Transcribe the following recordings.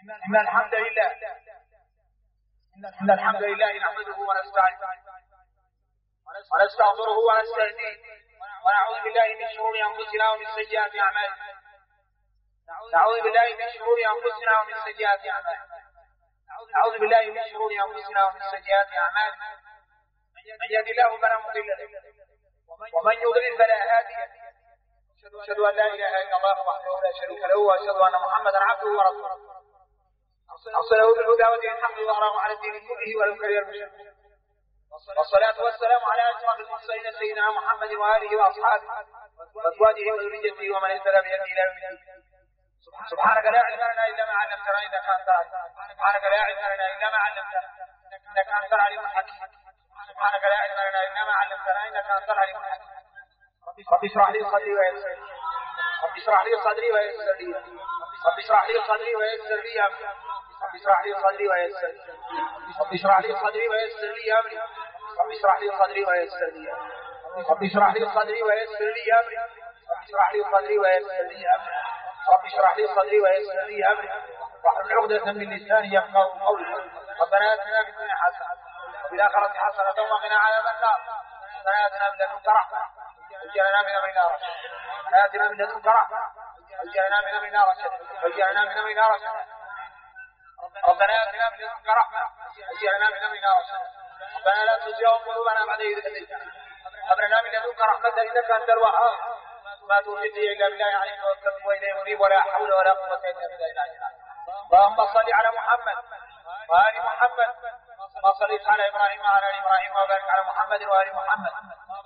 إن الحمد لله نحمده ونستعينه ونستغفره ونستهديه ونعوذ بالله من شرور أنفسنا ومن سيئات أعمالنا. نعوذ بالله من شرور أنفسنا ومن سيئات أعمالنا. نعوذ بالله من شرور أنفسنا ومن سيئات أعمالنا. من يهد الله فلا مضل له ومن يضلل فلا هادي له. أشهد أن لا إله إلا الله وحده لا شريك له وأشهد أن محمدا عبده ورسوله أرسله بالهدى ودين الحق وأظهره على الدين كله ولو كره المشركون. والصلاة والسلام على أشرف المرسلين سيدنا محمد وآله وأصحابه وأزواجه وذريته ومن اهتدى بهديه إلى يوم الدين. سبحانك لا علم لنا إلا ما علمتنا إنك أنت العليم. سبحانك لا علم لنا إلا ما علمتنا إنك أنت العليم الحكيم. سبحانك لا علم لنا إلا ما علمتنا إنك أنت العليم الحكيم. رب اشرح لي صدري ويسر لي. رب اشرح لي صدري ويسر لي. رب اشرح لي صدري ويسر لي أمري. رب اشرح لي صدري ويسر لي. رب اشرح لي صدري ويسر لي أمري. رب اشرح لي صدري ويسر لي أمري. رب اشرح لي صدري ويسر لي أمري. رب اشرح لي صدري ويسر لي أمري. رب اشرح لي صدري ويسر لي أمري. واحلل عقدة من لساني يفقهوا قولي. ربنا آتنا في الدنيا حسنة وفي الآخرة حسنة وقنا عذاب النار. ربنا آتنا من لدنك رحمة وجعلنا من أمرنا رشدا. ربنا آتنا من لدنك رحمة وجعلنا من أمرنا رشدا. وجعلنا من أمرنا رشدا. ربنا آتنا من لدنك رحمة وجعلنا من أمرنا رشدا. ربنا لا تزغ قلوبنا بعد إذ هديتنا وهب لنا من لدنك رحمة إنك أنت الوهاب. ما توفيقي إلا بالله عليك توكلت وإليه أنيب ولا حول ولا قوة إلا بالله العلي العظيم. اللهم صل على محمد وآل محمد كما صليت على إبراهيم وعلى آل إبراهيم وبارك على محمد وآل محمد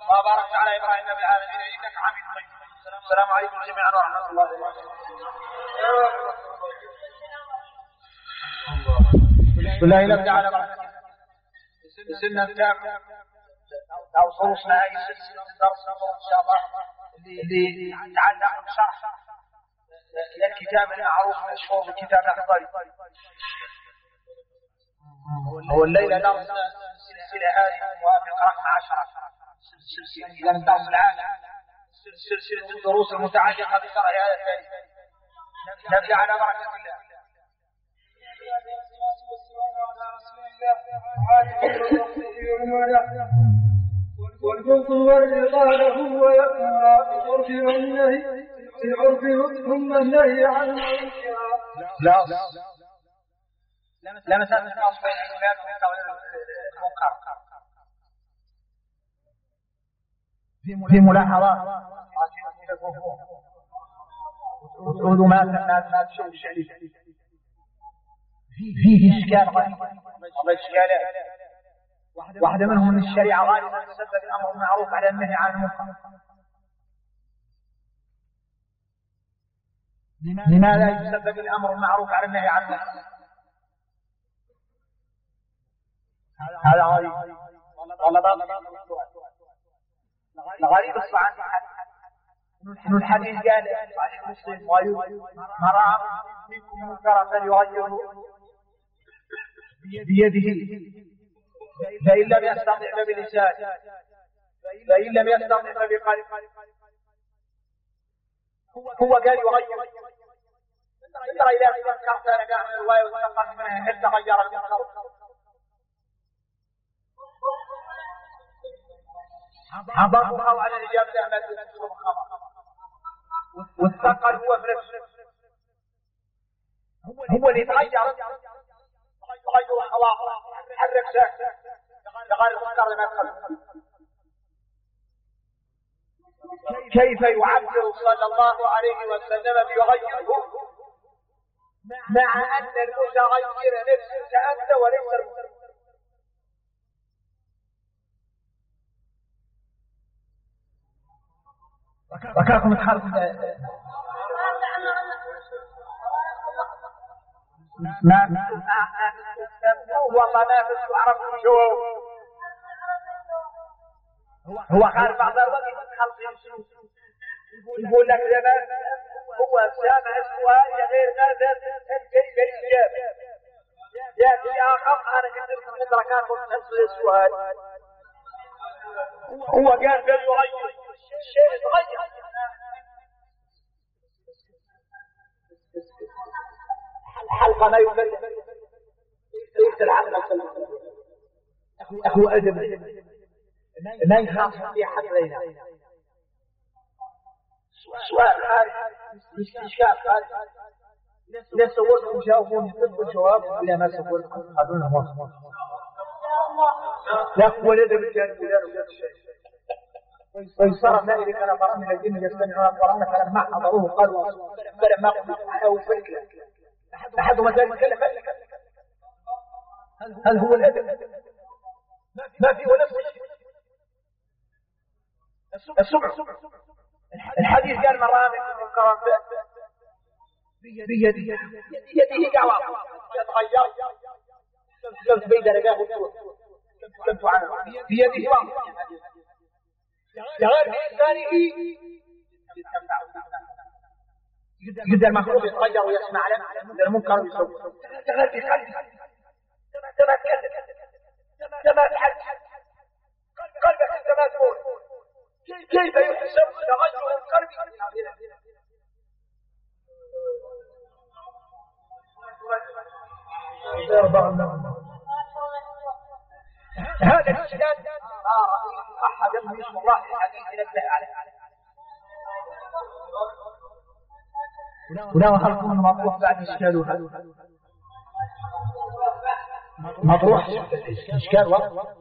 كما باركت على إبراهيم في العالمين إنك حميد مجيد. السلام عليكم جميعا ورحمة الله وبركاته. بسم الله نبدأ على بركة سنة تامة أو صوصنا أي سلسلة درس إن شاء الله اللي يتعلق بشرح الكتاب المعروف المشهور بكتاب الأخضر. هو الليلة درسنا السلسلة هذه موافقة 12 سلسلة إذا الدرس العاشر سلسلة الدروس المتعلقة بشرح هذا التاريخ. نبدأ على بركة الله. والبغض والرضا له ويقع بالعرف والنهي بالعرف ثم النهي عن المنكر. لا مسألة النص بين الإيمان والمنكر في ملاحظات وتعود ما تشوف الشعري فيه إشكال غريب وإشكالات. واحدة منهم من الشريعة غالبا تسبب الأمر بالمعروف على النهي عن المنكر. لماذا يسبب الأمر بالمعروف على النهي عن المنكر؟ هذا غريب والله الغريب الصعب إنه الحديث قال صحيح مسلم ما رأى منكم منكرا فليغيره بيده فإن لم يستطع فبلسانه فإن لم يستطع فبقلبه. هو قال يغير. ترى إذا فكرت أنا قاعد من الرواية وتنقل منها هل تغير المنكر؟ حضرها على الإجابة أحمد بن خبر والثقل هو في نفسه هو اللي يتغير خلاص حرك ساكت لغاية المنكر لما يدخل. كيف يعبر صلى الله عليه وسلم بيغيره مع أن المتغير نفسك أنت وليس المتغير؟ وكاكم تحرك ما والله نافس وعرف شوف هو قال بعض الوقت يقول لك زمان هو سامع السؤال غير نافس كيف الإجابة يأتي آخر أنا قلت لكم مدركات ونفس السؤال هو قال يغير الشيء يتغير. ما يكلم ليس العقل هو أدب ما يخاف في أحد علينا. سؤال خارج إشكال خارج لا سويتكم جاوبوني الجواب ولا ما سويتكم هذول ما لا ولا ده بالجانب ولا شيء. ويصرف ما إذا كان فرا من الجن يستمعون القرآن فلما حضروه قالوا فلما قالوا فكرة أحدهم ذلك يتكلم. هل هو الأدب؟ ما في ولا شيء. السمع الحديث قال مرامي من القرآن بيده قوام يتغير قلت بيده رقاه كنت عنه بيده قوام لغير إنسانه قد المخلوق يتغير ويسمع له قد المنكر يسوي تغير في قلبه كما تحدث قلبك انت ما تقول كيف يحسب تغير القلب هذا الإشكال أحد من الله الحديث ينبه عليه ولا خلقون مطروح بعد إشكاله مطروح إشكال وقت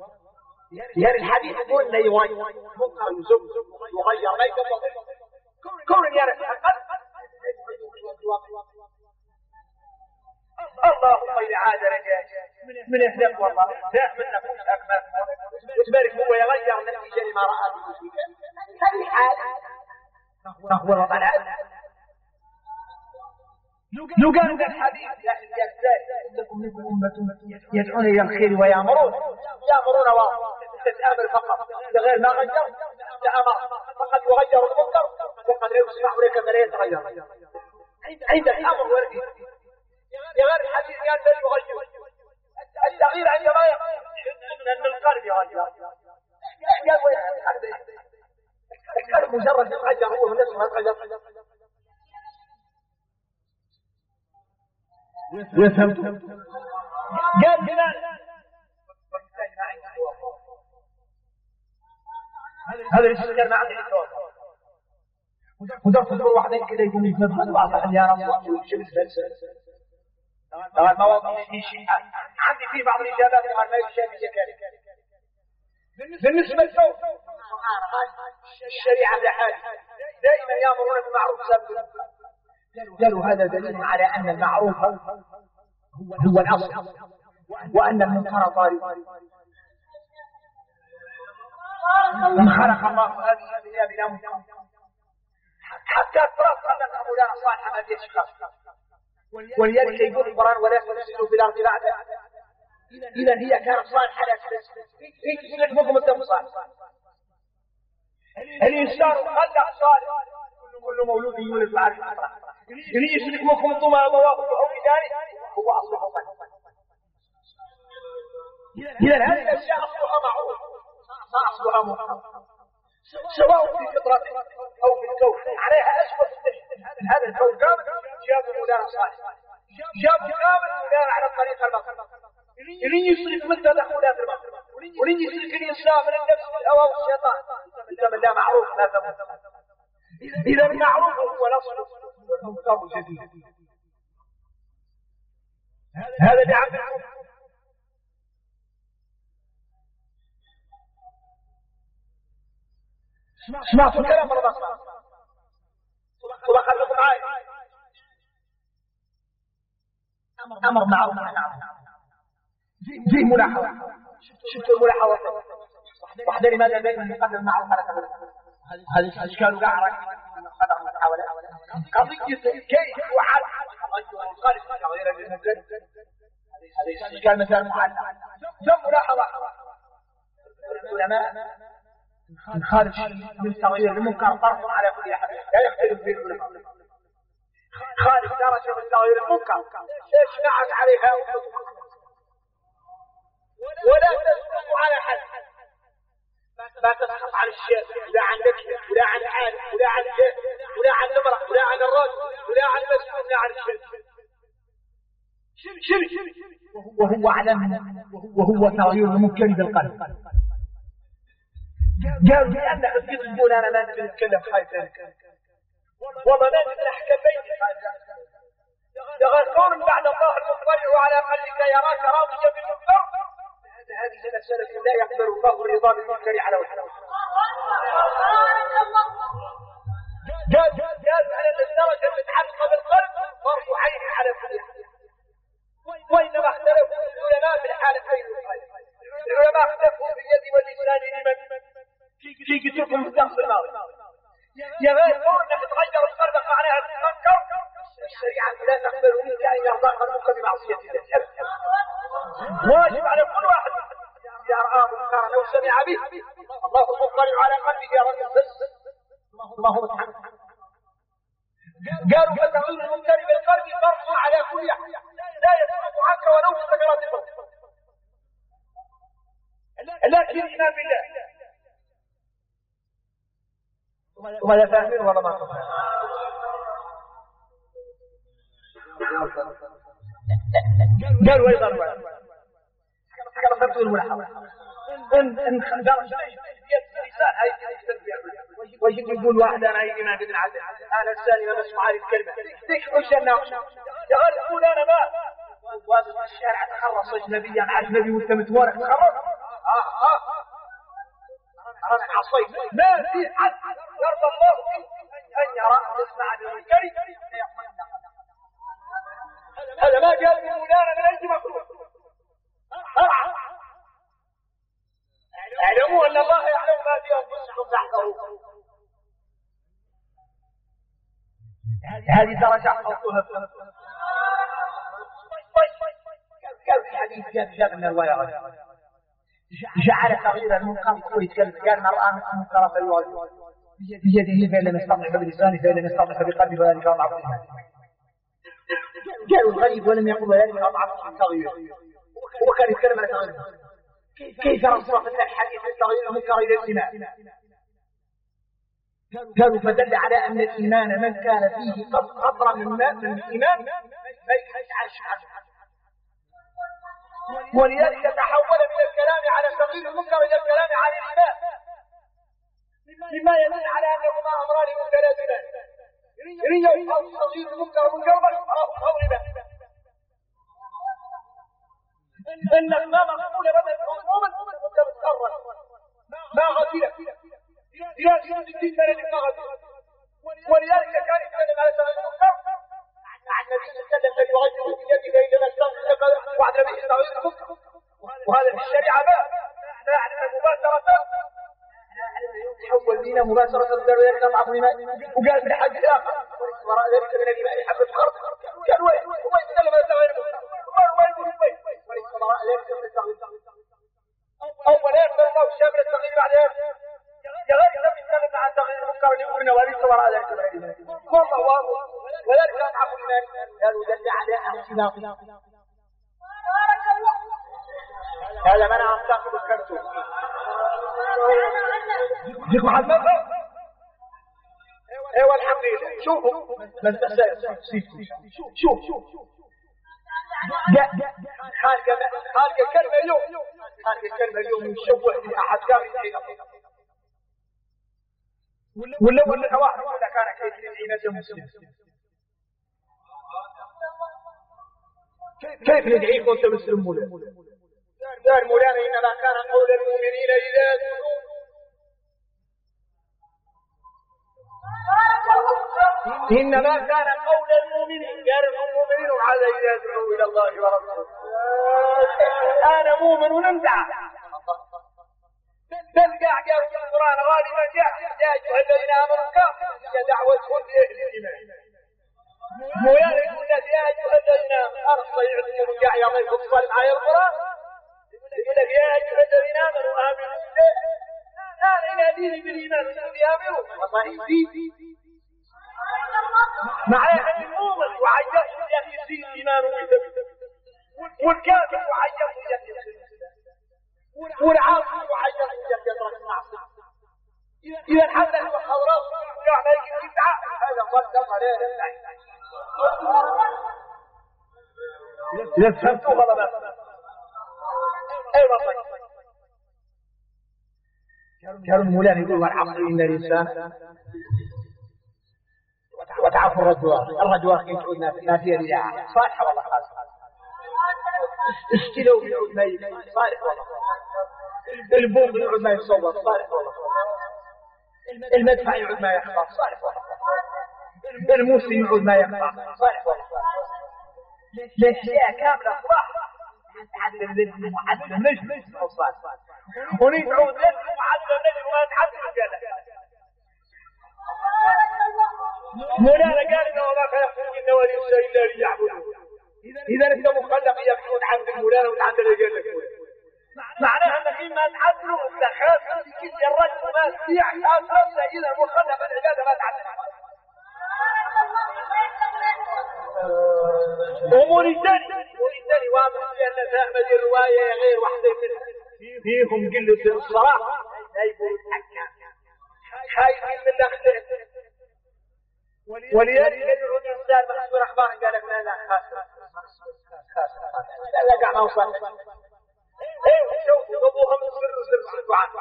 يعني الحديث يقول إنه يغير ممكن يغير ما يقدر كون يعرف اللهم إذا عاد رجاء من إحداث والله ذاك من نفوس أكمل وتبارك هو يغير النتيجة لما رأى هذه الحال هو الضلال. لو قالوا الحديث إنكم مثل أمة يدعون إلى الخير ويأمرون وتتآمر فقط غير ما غير تأمر فقد يغير المنكر وقد يصبح لك فلا يتغير عند الأمر والنهي غير الحديث قال بل يغير التغيير عند ما يقصد من القلب يغير القلب مجرد يتغير هو من نفسه ما يتغير وفهمت قال هنا هذا الاشكال ما عندي ودرت تقول واحدين كده يقول لي مثلا بعض الاحيان وشمس طبعا مواضيع شيء عندي في بعض الاجابات ما يشابه ذلك بالنسبه للزوج الشريعه بحال دائما يامرون بالمعروف سابقا قالوا هذا دليل على ان المعروف هو الاصل وان المنكر طارئ من خلق الله هذه الدنيا بلا منكر حتى ترى ان مولانا صالح ما فيش خلاص ولذلك يقول القرآن ولا تفسدوا في الأرض بعد إذا هي كانت صالحة لا تفسد هيك تسلك مقم الدم صالح الإنسان خلق صالح كل مولود يولد مع الفطرة اللي يسلك مقم الدم أبواه أو بذلك هو أصله صالح. إذا هذه الأشياء أصلها معروف ما أصلها محرم سواء في فطرته أو في الكون عليها أسوأ هذا الكون كامل جاب مولانا صالح جاب كامل مولانا على الطريق المطلوب اللي يسلك من تدخلات المطلوب واللي يسلك الإنسان من النفس والهوى والشيطان إذا من لا معروف لا تموت. إذا المعروف هو الأصل والمنكر الجديد هذا دعم سمعت الكلام مرة أخرى وخليكم معي أمر معروف فيه ملاحظة شفتوا الملاحظة واحدة لماذا دائما يقدم المعروف على كذا هذه الأشكال قاعدة خطر محاولة قضية كيف وحل تغير القلب تغير المنكر هذه الأشكال مثلا معلقة ثم ملاحظة العلماء من خارج من تغيير المنكر طرف على كل أحد لا يختلف فيه العلماء خارج درجة من تغيير المنكر ايش نعت عليها ولا تسقط على حد ما تسقط عن الشيخ ولا عن ذكر ولا عن عالم ولا عن جهل ولا عن امرأة ولا عن الرجل ولا عن مسؤول ولا عن الشيخ شرك وهو علم وهو تغيير المنكر بالقلب. قالوا لأنك تقول أنا ما أدري أتكلم خايف ذلك والله لا أدري أحكي بيني يغرقون بعد الله المطلع على قلبك يراك راضيا بالمنكر. هذه مسألة لا يقبل الله الرضا بالمنكر على وجهه. قال على الدرجة المتعلقة بالقلب فرض عين على كل حال. وإنما اختلفوا العلماء في الحالتين. العلماء اختلفوا باليد واللسان لمن في كتبهم في الدرس الماضي. يا غير انك تغير القلب معناها تتنكر. الشريعة لا تقبل منك ان يرضى قلبك بمعصية الله. واجب على كل واحد اذا رأى منكرا او سمع به الله مطلع على قلبه يرى الزلزل. اللهم اتحمل. قالوا فتغير المنكر بالقلب فرض على كل احد لا يسقط عنك ولو بسكرات الموت. لكن الايمان بالله ولا فاهمين ولا ما فاهمين. قالوا ايضا كما خدتوا الملاحظه ان خندرت لسان هاي ويجب يقول واحد انا ايمان بن عبد انا الثاني ما اسمع هذه الكلمه ديك وش الناقش يقول انا ما واقف في الشارع تخرص اجنبيا مع اجنبي وانت متورك تخرص انا عصيت ما في حد يرضى الله ان يرى يسمع بالمنكر. هذا ما قال من مولانا من اي مخلوق. اعلموا ان الله يعلم ما في انفسكم فاحذروه. هذه درجة حطوها قال في حديث جاب من الورع جعل تغيير المنكر ويتكلم قال من رأى منكرا فليغيره بيده فإن لم يستطع بلسانه فإن لم يستطع بقلبه وذلك أضعف الإيمان. قالوا الغريب ولم يقل وذلك أضعف التغيير. هو كان يتكلم عن تغيير كيف رصف الحديث التغيير المنكر إلى الإيمان. قالوا فدل على أن الإيمان من كان فيه قدر من ماء من الإيمان ما يحتاج عنه. ولذلك تحول من الكلام على تغيير المنكر إلى الكلام عن الإيمان مما يدل على أنهما أمران متلازمان. ريا أو تغيير المنكر منكرا أو ربا. إنك ما مقبول بدل عموما أنت متقرر ما غفلك إلى 60 سنة ما غفلك. ولذلك كان يتكلم على تغيير المنكر عن النبي صلى الله عليه وسلم الذي يغير بيده إذا ما استغفر وعن النبي تغيير المنكر. وهذا في الشريعة لا يعلم مباشرة تحول بينا مباشرة ذلك أضعف لما وقال في الحج الآخر وراء ذلك من الإيمان حبة خرط. قال وين هو يتكلم على تغيير المنكر وليس وراء ذلك من التغيير. أولا يقبل الله شامل التغيير بعد يغير لم يتكلم عن تغيير المنكر لأمرنا وليس وراء ذلك من الإيمان والله واضح وذلك أضعف الإيمان. قالوا دل على اختلاف هذا منع أنتاقب الكرتون جيك محمد. ايوه الحمد لله. شوفوا من تسأل شوف خارج كلمة اليوم يشوه في أحد كامل ولا واحد يقول لك أنا كيف ندعي مسلم كيف ندعيك وأنت مسلم مولانا إنما كان قول المؤمنين إذا دعوا إنما كان قول المؤمنين على إذا دعوا إلى الله ورسوله. أنا مؤمن ونمدع تلقى قال في القرآن غالبا يا أيها الذين آمنوا هي دعوة لأهل الإيمان. مولانا يقول لك يا أيها الذين آمنوا أرسل يعطيهم الجاع يضيف الصالح على القرآن يقول لك يا أيها الذين آمنوا آمنوا بالله أنا ديني بالإيمان والذي آمنوا والله يزيد معناها أن المؤمن وعيّت يزيد إيمانه ويثبت والكافر وعيّت يزيد والعاصي وعيّت يترك المعصية. إذا حتى هو خضراء ويعني يجب هذا قدر عليه إذا فهمتوا غلبات. أيوة طيب. كانوا المولان يقول والعصر إن الإنسان وتعرفوا الرجوار كيف يقولنا في الناس يريع صالحة والله خالص. استلوا يعود ما يصالح والله. البوم يعود ما يصور صالح والله. المدفع يعود ما يخطر صالح والله. الموسم يعود ما يخطر صالح والله. الأشياء كاملة صراحة تعلم لجل معلم نجم صالح. ونريد عود لجل معلم نجم وما نتعلم الجنة. مولانا قال إنه ما خلقت الجن والإنس إلا ليعبدون. إذا أنت مخلق يكون عبد المولانا وتعبد الرجال معناها أنك إما تعبده أنت خاف في كل الرجل ما تبيع أصلا إذا مخلق العبادة ما تعبد. أمور الثاني واضح في أن فهم هذه الرواية غير واحدة منها فيهم قلة الصراحة لا يقول الحكام خايفين من الأخذ. ولذلك يدعو الإنسان محصور أخبار قال لك لا خاسر لا قاعد أوصل شوفوا أبوهم سر عنه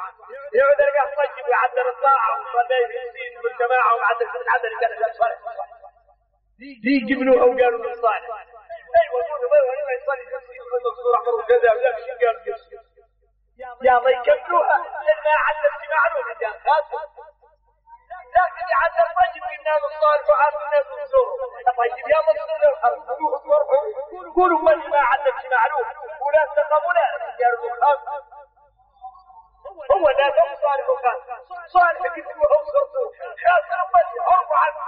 يعود يلقى طيب ويعدل الطاعة وصلي في الدين بالجماعة وعدل قال لا صالح دي جبنوا أو قالوا من صالح أيوة يقولوا ما يصلي في الدين بالمقصور أحمر وكذا ولا شيء قال يا ضي كملوها لما علمت معلومة يا خاسر لكن يعد الرجل الناس الصالح وعاد الناس الزور طيب يا مصر الحرب قولوا من ما عدت معلوم ولا تقبوا لا يرجو الخاص هو لا تقوم صالح وخاص صالح كتبوا هم صرتوا خاص ربني هم عنه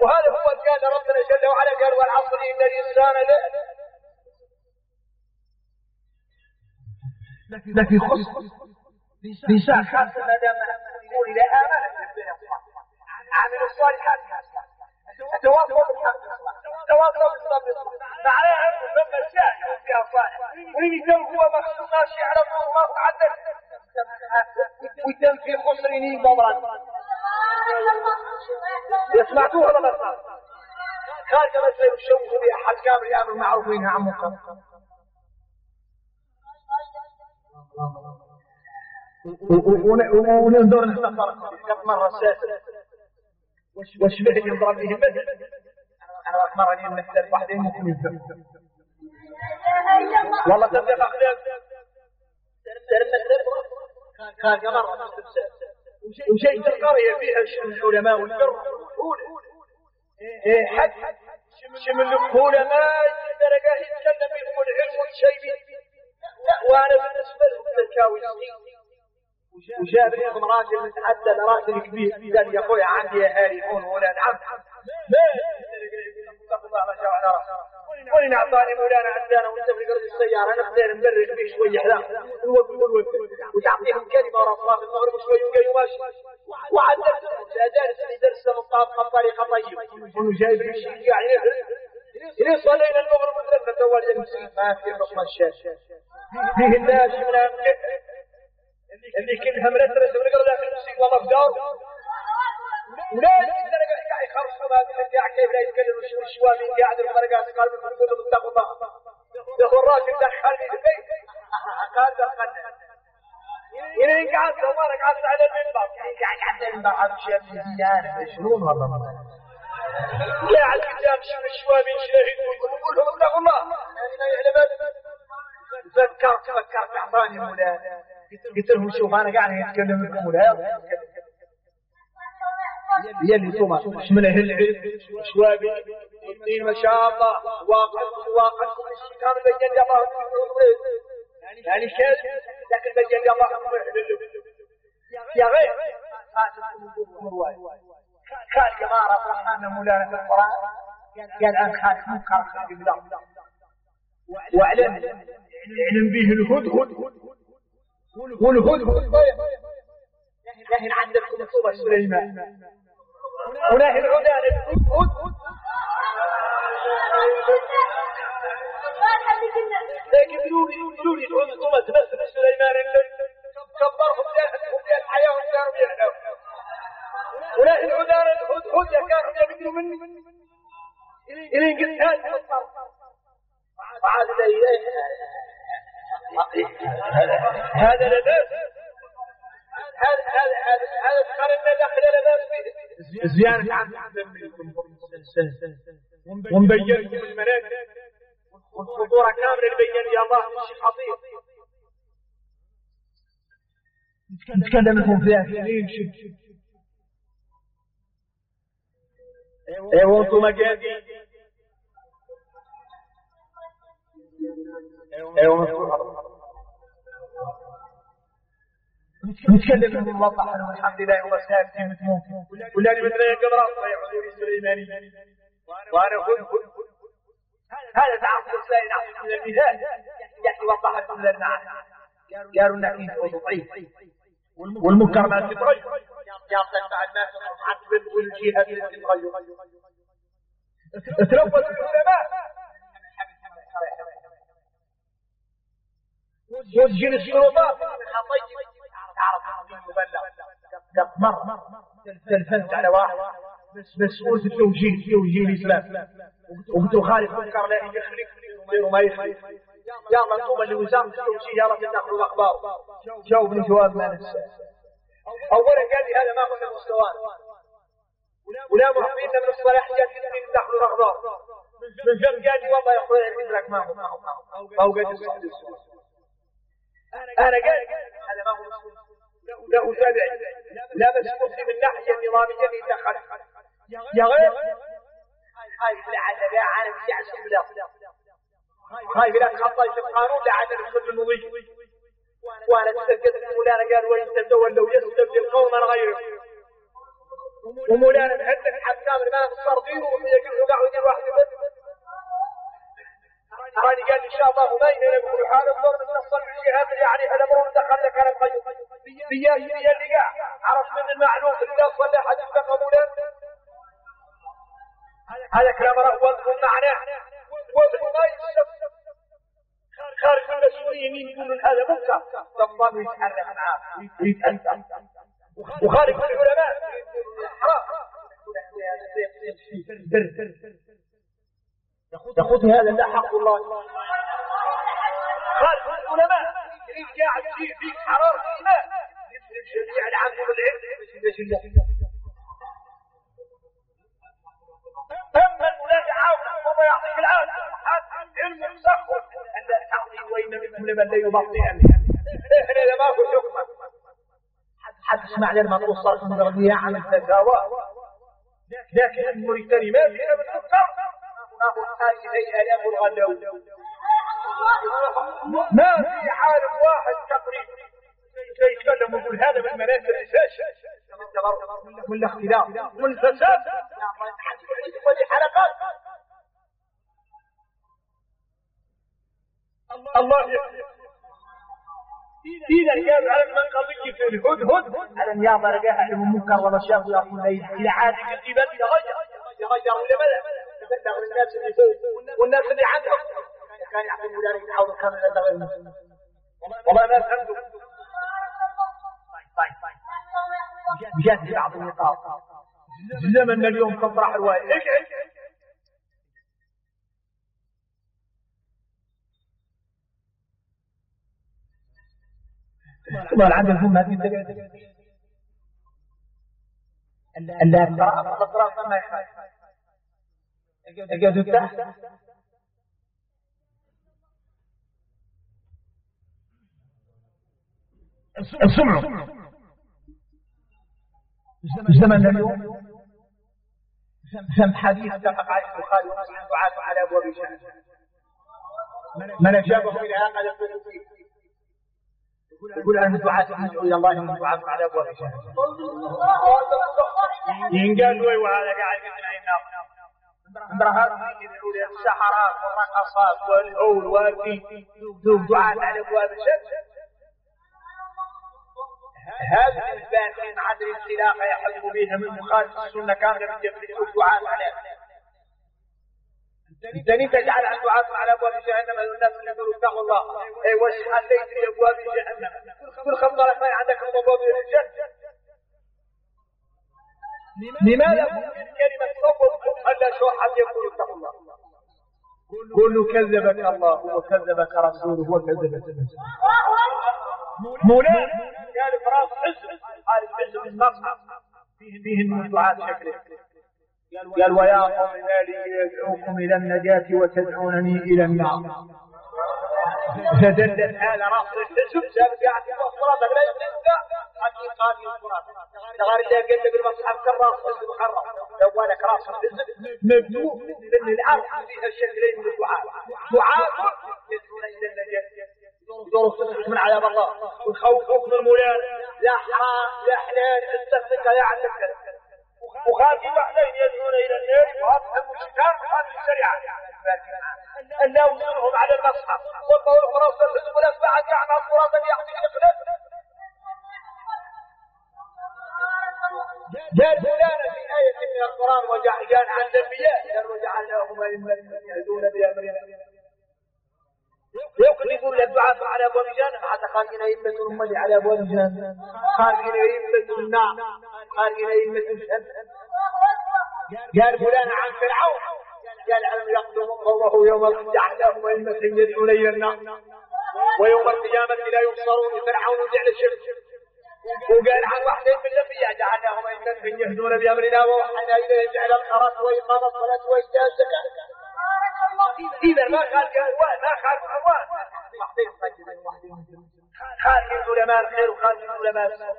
وهذا هو قال ربنا جل وعلا قال والعصر إن الإنسان لكن خص لسان خاصة ما دام يقول إلى آمانة عامل الصالحات التواصل بالحق التواصل بالصبر معناها أنه لما الشاهد فيها صالح ويتم هو مخصوص ماشي على الله وعدل ويتم في خسرين ضمرا يسمعتوه ولا ما سمعتوه خارج مثل الشوق بأحد كامل يأمر معروف وينهى عن منكر وننظر نختصر كم مرة ساسر وشبه يضرب به المثل أنا مرة نمثل واحدين ممكن يفهم والله تبقى أخلاق كان مرة وشيء القرية فيها العلماء والبر حد شمل العلماء درجة يتكلم بهم العلم والشيء وأنا بالنسبة لهم تلكاوي وجاب لهم راجل متعدل راجل كبير قال يا اخويا عندي يا هاري هون ولا نعم وين اعطاني مولانا عندنا وانت في قرب السياره نقدر نبرر فيه شويه حذاء وتعطيهم كلمه ورا صلاه المغرب شويه وقال ماشي وعدلت دارس درس مطابقه بطريقه طيبه انه جايب شيء يعني إذا صلينا المغرب وتلفت اول المسلم ما في حكم الشاشه فيه الناس من اللي كلها مرتبة ونقرأ داخل الموسيقى والله بدار ولا قاعد يخرصوا هذه اللي قاعد كيف لا يتكلم الشوامين قاعد المرقات قال من يقول له اتقوا الله ياخذ الراجل دخلني في البيت قال دخلنا إذا قعدت وما قعدت على المنبر قاعد على المنبر هذا شيء زيادة شلون والله لا على الكتاب الشوامين شاهد ويقول لهم اتقوا الله فكرت اعطاني مولانا قلت لهم شوف انا قاعد اتكلم لكم ولا يلي ثم مش من اهل العلم شوابي الدين ما شاء الله واقع كل شيء كان بين الله يعني كذب لكن بين الله يا غير قال جماعه الرحمن مولانا في القران قال عن خالق منكر بالله واعلم به الهدهد والهدهد ناهي عندكم صوبة سليمان وناهي العلان الهدهد لكن قولوا لي صوبة سليمان كبرهم في الحياة وكانوا يحلوا وناهي العلان الهدهد كانوا يبدوا مني إلين قلت فعاد إليه هذا لباس هذا تقارن داخل لباس زيارة عن ومبين المناكب والخطورة كاملة اللي بين يا الله شيء خطير نتكلم لكم فيها سنين شد ايوه وانتم مجازي ايوه نتكلم لكم موضح الحمد لله هو ساكت ممكن ولا اللي مثل القمر يعودون السليماني وانا كنت هذا تعرف الإسلام نعطيك من المثال يحكي وضح لكم لنا قالوا النكيس ضعيف والمنكر ما تتغير يعطيك مع الناس المعتبر والجهات اللي تتغير تلوث العلماء وتجين السلطات تعرف مبلغ مرة تلفزت على واحد مسؤول في توجيه الإسلام وبتخالف منكر لا يخلق وما يخلق يا منظومة لوزارة التوجيه يا رب تاخذوا الأخبار جاوبني جواب ما ننسى أولا قال لي هذا ما هو من مستوانا ولا محبين من الصلاحيات اللي دخلوا الأخبار من فم قال لي والله يا أخوي إدراك ما هو قال لي أنا قال هذا ما هو له تابع لا مسؤول من الناحية النظامية اللي دخل يا غير خايف لعل لا عالم يعشق بلا خايف لا تخطى في القانون لعل الحكم المضي وانا تسجلت مولانا قال وان تتولوا يستبدل قوما غيره ومولانا عندك حكام الامام الصردين ويقولوا قاعد يدير واحد بس راني قال ان شاء الله ما يقولوا حاله دور من نص الجهات اللي عليها الامر دخل لك انا القيوم بياش اللي قاع عرف من المعلوم اللي صلى حديث مولانا هذا كلام رأوه معناه وما يستفسر خارج المسؤولين يقولون هذا منكر ضمان يتحرك معاه ويتأثر وخارج العلماء حرام ياخذ هذا لا حق الله خارج العلماء اللي قاعد فيك حرارة الإيمان الجميع اللي عندهم العلم أما الملاك عاونك وما يعطيك العافية حتى علم مسخر أن لا تعطي وإن منكم لمن لا يبطئ إحنا لما هو حكمة حتى اسمع لما توصلت من رضيها عن الفتاوى لكن الموريتاني ما فيها من الفكر ما هو الحاجة هي آلاف الغلو ما في عالم واحد تقريبا يتكلم ويقول هذا من مناكب الأساس والاختلاف والفساد ودي حلقات الله يحفظ إذا كان على من قضية في الهدهد على أن يعبر جاء علم منكر ومشاق ويقول إلى عادة الجبال يغير ولا ماذا يبلغ الناس اللي فوق والناس اللي عندهم كان يعلموا ذلك يحاول كامل يبلغ المسلمين والله الناس عندهم جات بعض النقاط زمن اليوم تطرح الواي اقعد ثم العدل هم هذه الدقائق الأطراف ما يحتاج اقعدوا تحت السمع زمن اليوم سمع حديث اتفق عليه البخاري ومسلم دعاة على ابواب جهنم من اجابه الى هذا يقول انا دعاة ندعو الى الله من دعاة على ابواب جهنم ينقال وهذا قاعد يقتنع امرأة يدعو للسحرات والرقصات والهول والدين دعاة على ابواب جهنم هذه الباقين عدل الخلافة يحجب بها من مخالف السنة كاملة من يفلسوا الدعاة عليها الثاني تجعل عن دعاة على أبواب جهنم الناس اللي يقولوا اتقوا الله أي وش حليت لأبواب جهنم كل خمضة لك عندك أبواب الجنة لماذا كلمة صبر خلى شو حد يقول اتقوا الله؟ قل له كذبك الله وكذبك رسوله وكذبك مولانا قال فراس حزب قال حزب المصحف فيه الموضوعات شكله قال ويا قوم مالي يدعوكم إلى النجاة وتدعونني إلى النار فدلت هذا راس الحزب سابق قاعد في الصراط لا يمكن حقيقة في الصراط غير اللي قال لك المصحف كراس حزب مخرب لو لك راس الحزب مبدوء من الأرض فيها شكلين من الدعاء دعاء يدعون إلى النجاة ظروف من عذاب الله والخوف من المولان لا حرام لا حلال استغفرك يا عدك وخارج وحدين يدعون الى النار وهذا المشركان وهذه الشريعه ان يوصلهم على المصحف والقول خلاص الحزب والاتباع يعمل الصراط يحمي الاخلاق جاء مولانا في ايه من القران وجعل عن الانبياء وجعلناهم ائمه يهدون بامرنا يمكن يقول الدعاء على ابواب جهنم حتى خارجين ائمه الامه على ابواب جهنم خارجين ائمه النار خارجين ائمه الجنه قال فلان عن فرعون قال علم يقدم قومه يوم جعلهم ائمه يدعون الى النار ويوم القيامه لا يبصرون فرعون جعل الشرك وقال عن واحدين من الانبياء جعلناهم ائمه يهدون بامرنا ووحينا اليهم جعل الصلاه واقام الصلاه وايتاء الزكاه إذا ما خالق ألوان ما خالق ألوان خالقين علماء الخير وخالقين علماء السوء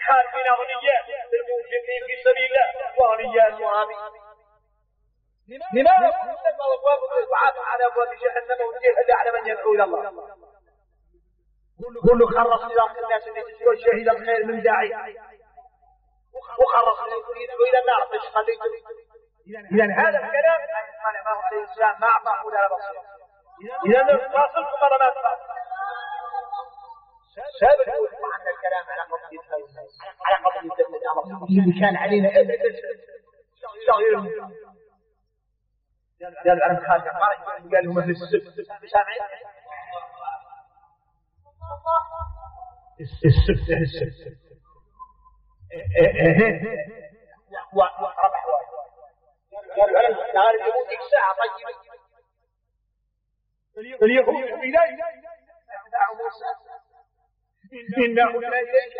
خالقين أغنياء المنفقين في سبيل الله وأغنياء وآمين لماذا تسمى أبواب الدعاة على أبواب جهنم والجهل على من يدعو إلى الله كل خلص إلى الناس التي شهد الخير من داعي وخلص يدعو إلى النار خليته إذا هذا الكلام قال الإمام عليه السلام ما أعطاه ولا بصير إذا نواصلكم مرة ما تفعل سابق عن الكلام على قضية على قضية الأمر اللي كان علينا أبدا شغير قالوا عن خالد قالوا مثل السبت سامعين السبت وربح واحد قالوا علم نهار اليهود ساعة طيبة اليهود إليه دعوا موسى إنا هدنا إليك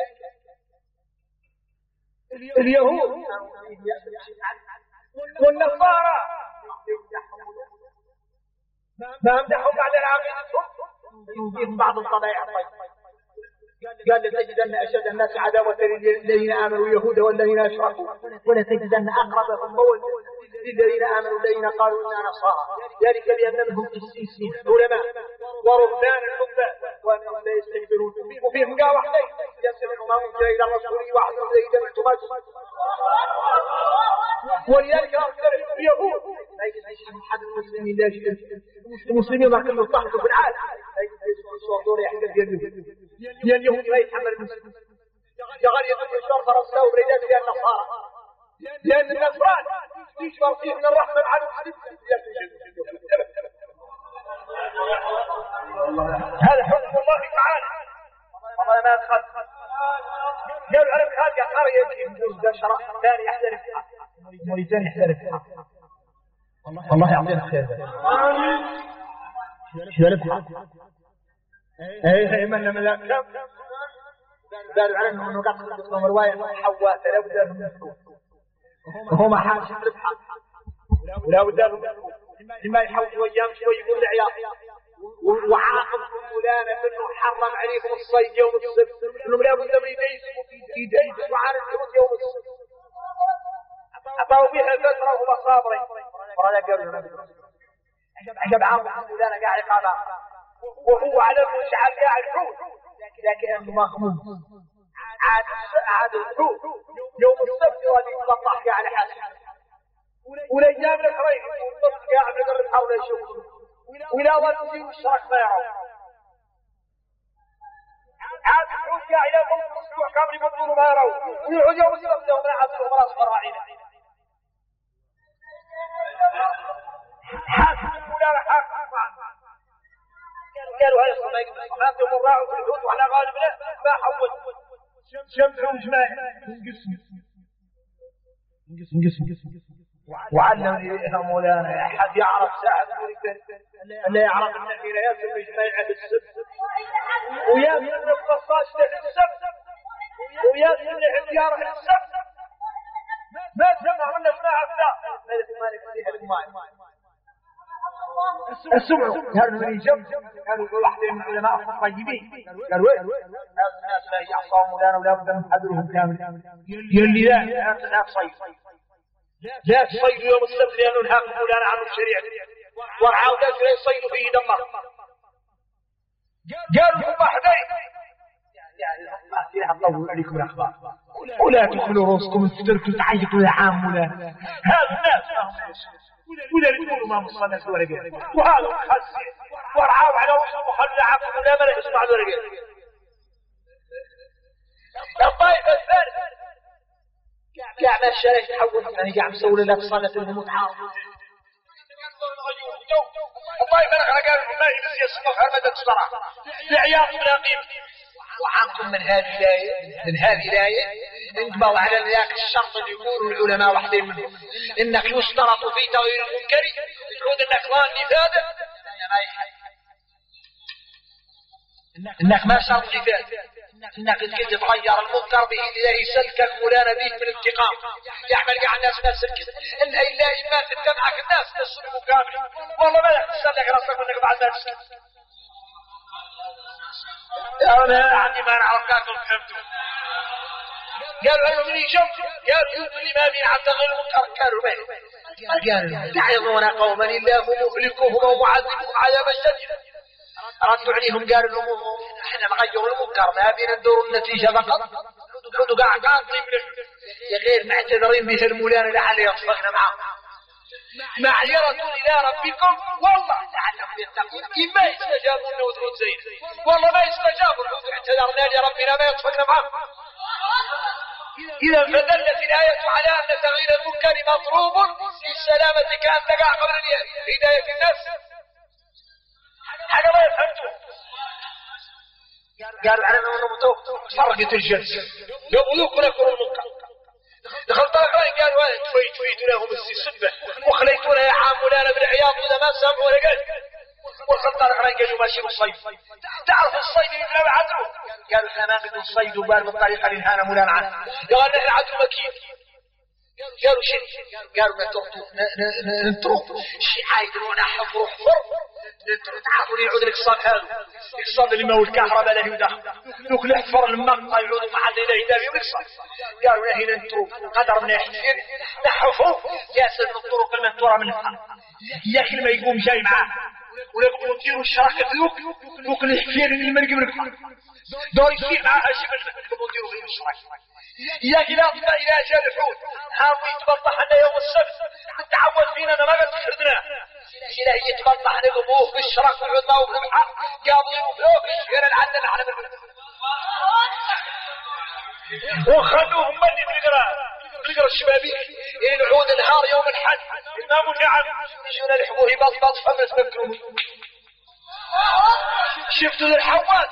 اليهود والنصارى ما امدحوا بعد العقيدة يوجد بعض الطبائع الطيبة قال لتجدن أشد الناس عداوة للذين آمنوا يهود والذين أشركوا ولتجدن أقربهم مودة للذين آمنوا الذين قالوا إنا نصارى ذلك بأن منهم قسيسين علماء ورهبان الحبان وأنهم لا يستكبرون وفيهم قال وحدين يسمعوا ما أنزل إلى الرسول وحدهم إذا التماس ولذلك أكثر اليهود لا يجب حد المسلمين لا يجب المسلمين ما كانوا يطحنوا في العالم لا يجب يصورون يحدث يدهم لأن اليهود لا يتحمل المسلمين جغال يدخل الشرف فرنسا وبريدات فيها النصارى لأن النصران يشفر فيه من الرحمة على المسلمين هذا حكم الله تعالى والله ما أدخل قالوا عرب خالق قرية يجب شرع ثاني يحترف موريتاني يحترف والله يعطينا خير شرف ايه من لا قالوا عنه انه قد قصدهم روايه حواء فلا بد لهم وهم حاش ربحا ولا بد لهم لما يحوش ايام شوي يقول العياط وعاقبكم فلانا انه حرم عليكم الصيد يوم السبت انهم لا بد من يديسوا وعن الحوت يوم السبت اعطوا بها فتره وهم صابرين ولا قالوا عجب عاقبكم فلانا قاعد يقال وهو على المشعل قاعد حوت لكنه مخموم عاد الحوت يوم السبت واللي يتبطح قاعد حاسب والايام الاخرين والصبح قاعد يقرب حوله يشوف ولا ولد يشرك ما يعرف عاد الحوت قاعد يقوم اسبوع كامل يبطلوا ما يروا ويعود يوم السبت يوم العصر وراس فراعينه حاسب ولا حاسب قالوا هاي الصلاة الصلاة يوم الراعي في الحوت وعلى غالبنا ما حول شمس وجماع وعلمني يا مولانا أحد يعرف ساعة اللي يعرف أن في لا يصل بجميع السبت ويصل القصاص للسبت ويصل اختيار السبت ما سمع ولا سمع أبدا مالك فيها الماء السمع قالوا لي جم قالوا واحد من العلماء الطيبين قالوا ايه الناس لا يعصوا مولانا ولا بد من حذرهم كامل يلي لا تصيد لا تصيد يوم السبت لأنه نهاك مولانا عنه الشريعة ورعاو لا يصيد فيه دمر قالوا لهم واحدين يعني فيها تطول عليكم الأخبار ولا تدخلوا رؤوسكم الستركوا تعيقوا يا عام مولانا هذا الناس ولا يقولوا ما مصنف ولا غير وهذا مخزن ورعاو على وجهه وخلوا عقله ولا ما يسمع ولا غير الطائفة الثالثة قاعد الشارع يتحول يعني قاعد مسوي لك صلاة المتعارض الطائفة الأخرى قالوا ما يجوز يسمع هرمدة الصلاة لعياط مراقب وعنكم من هذه الآية انتبهوا على ذاك الشرط اللي يقولوا العلماء واحدين منهم انك يشترط في تغيير المنكر يقول انك ظان نفاذة انك ما شرط نفاذة انك تجي تغير المنكر بإذن الله يسلكك مولانا بيك من الانتقام يعمل قاع الناس ما تسلكت ان الا اما تتبعك الناس تسلكوا كامل والله ما تسلك راسك انك بعد ما تسلك أنا عندي ما نعرف كاكم فهمتوا قالوا أنه من يجمع قالوا يوم الإمام عن تغيير المنكر قالوا تعظون قوما الله مهلكهم ومعذبهم عذابا شديدا ردوا عليهم قالوا لهم احنا نغير المنكر ما بين الدور النتيجة فقط ردوا قاعد يا غير معتذرين مثل مولانا لعل يصفقنا معهم معذرة إلى ربكم والله لعلهم يتقون إما يستجابون ودعون زين والله ما يستجابوا اعتذرنا لربنا ما يصفقنا معهم إذا فدلت الآية على أن تغيير المنكر مطلوب للسلامة كأن تقع قبل هداية الناس حاجة ما يفهمتوا قالوا على أنه فرقت الجلسة يقولوك لكم المنكر دخلت الأخرين قالوا أنا تفيت لهم السبة وخليتونا يا عام مولانا بالعياط وإذا ما سمعوا ولا قال ودخلت الأخرين قالوا ماشي بالصيد تعرف الصيد يبنى بعدو قالوا احنا ما نقدر نصيد وبال بالطريقة اللي نهانا مولانا عنها قالوا نحن عدو مكين قالوا شيء قالوا نترك شيء عايدون حفر تعرفوا لي يعود الاقتصاد هذا الاقتصاد اللي ما هو الكهرباء له يدخل دوك نحفر المقطع يعود مع هذا الى هدايه الاقتصاد قالوا نحن نترك قدر من يحفر نحفر ياسر من الطرق المنثوره من الارض يا اخي ما يقوم جاي معاه ولا يقوموا يديروا الشراكه دوك الحفير اللي ما يقبل دور يصير معاها شيء يقوموا يديروا فيه الشراكه يا اخي لا تبقى الى اجل الحوت حاول يتبطح لنا يوم السبت نتعود فينا انا ما قد خردناه إلى يتبطح نقبوه في الشرق والعظمى وفي البحر قاضيين فوق الشهر العدل على بالبلد وخلوهم من بنقرا الشبابيك ينعود النهار يوم الحد الإمام جعل يجون الحبوه بطبط فمس بكرهم شفتوا الحوات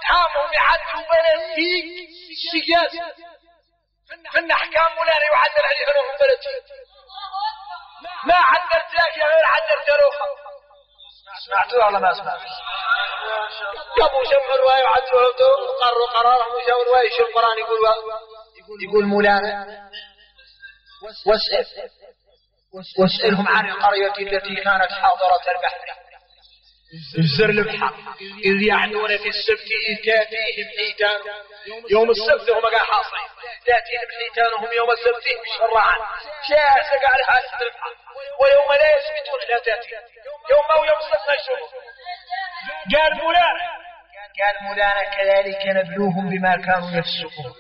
حامهم يعدلوا بلديك السياسة فإن أحكام ولا يعدل عليها نوع بلديك ما عدلت لك يا غير عدلت روحه سمعتوا ولا ما سمعتوا قبوا جمع الرواية وعدلوا وقرروا قرارهم وجاءوا الرواية شو القرآن يقول مولانا واسألهم عن القرية التي كانت حاضرة البحر الزر البحر إذ يعدون في السبت إذ تأتيهم حيتان يوم السبت هم قاعد حاصلين تأتيهم حيتانهم يوم السبت شرعا جاسق على حالة البحر ويوم لا يسبتون لا تأتي يوم أو يوم السبت ما يشوفون قال مولانا كذلك نبلوهم بما كانوا يفسقون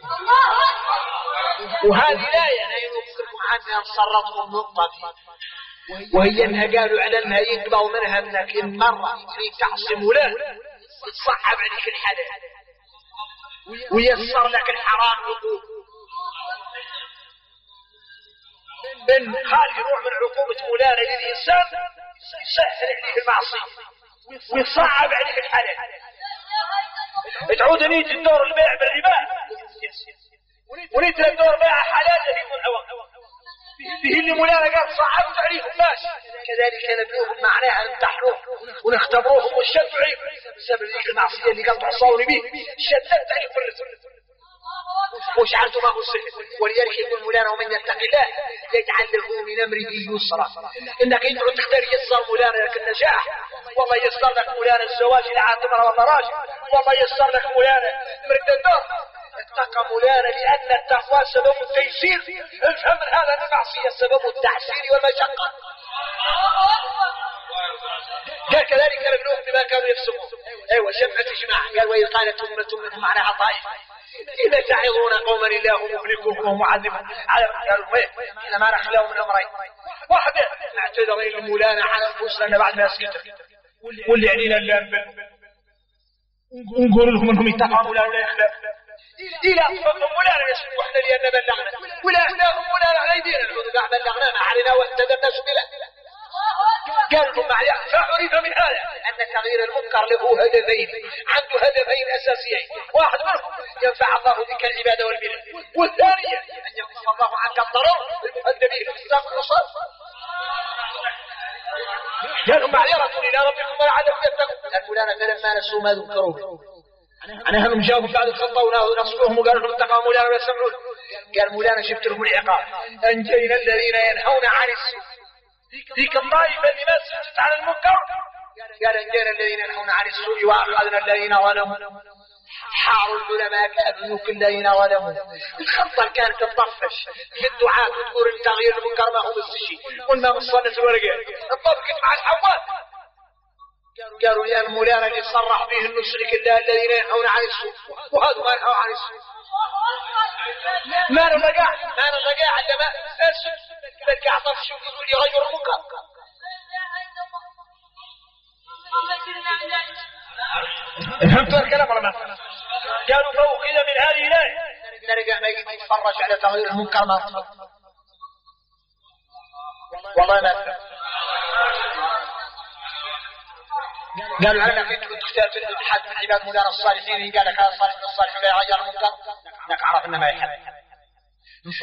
وهذه الآية أنا يذكركم عنها نصرفهم نقطة وهي أنها قالوا على أنها يقبضوا منها أنك إن مرة تعصم ولا تصعب عليك الحلال ويسر لك الحرام وقوف من خالي نوع من عقوبة مولانا للإنسان يسهل عليه المعصية ويصعب عليه الحلال تعود نيجي الدور البيع بالربا ونيت الدور بقى حلال يكون عوض به اللي مولانا قال صعبت عليهم ماشي. كذلك نبلوهم معناها نمتحنوهم ونختبروهم والشدوا عليهم بسبب ذيك المعصيه اللي قال تعصوني به شددت عليهم الرزق وجعلت معه السحر. ولذلك يقول مولانا ومن يتق الله يجعل له من امره يسرا. انك يدعو تختار يسر مولانا لك النجاح، والله يسر لك مولانا الزواج الى عاتمره ولا راجل، والله يسر لك مولانا مرد الدار. اتقى مولانا لان التقوى سبب التيسير. افهم من هذا ان المعصيه سبب التعسير والمشقه. قال كذلك نبلوهم بما كانوا يفسقون. ايوه شمعة اجماع. قال وإذ قالت أمة منهم معناها طائفة إذا تعظون قوما الله مهلكهم ومعذبهم على قالوا إذا ما نخلوا من أمرين واحدة نعتذر إلى مولانا على أنفسنا بعد ما سكتوا واللي علينا اللي ونقول لهم أنهم يتقعوا مولانا ولا يخلق إلى أنفسهم مولانا يسمعوا إحنا لأن بلغنا ولا أخلاهم مولانا على أيدينا العذباء بلغنا ما علينا واهتدى الناس بلا. قال لهم فعرف من هذا أن تغيير المنكر له هدفين، عنده هدفين أساسيين، واحد منهم ينفع الله بك العبادة والبلاد، والثانية أن يكف الله عنك الضرر المهدبين في الإسلام والنصارى. قال لهم معذرة إلى ربكم ولعلكم تتقون. قال مولانا فلما نسوا ما ذكروه أنا هم جاءوا بعد الخطأ ونصحوهم وقالوا لهم اتقوا مولانا ولا سمعون. قال مولانا شفت لهم العقاب أنجينا الذين ينهون عن السوء. ذيك الطائفة اللي ما سكتت على المنكر قال انجينا الذين ينهون عن السوء واخذنا الذين ظلموا. حاروا العلماء كابنوا الذين ظلموا. الخطه كانت تطفش في الدعاء وتقول تغيير المنكر ما هو بالشيء قلنا مصنف الورقات انطبقت مع الحوات. قالوا يا المولانا اللي صرح به النشرك الله الذين ينهون عن السوء وهذا ما ينهوا عن السوء. ما نرجع عندما برجع طفش ويقول يغير المنكر. فهمت الكلام ولا ما؟ قالوا فوقذ من هذه الآية نرجع ما يجي يتفرج على تغيير المنكر ما والله ما فهم. قالوا أنا كنت تختار في أحد من عباد مولانا الصالحين قال لك هذا صالح من الصالح لا يغير المنكر انك عرف انه ما يحب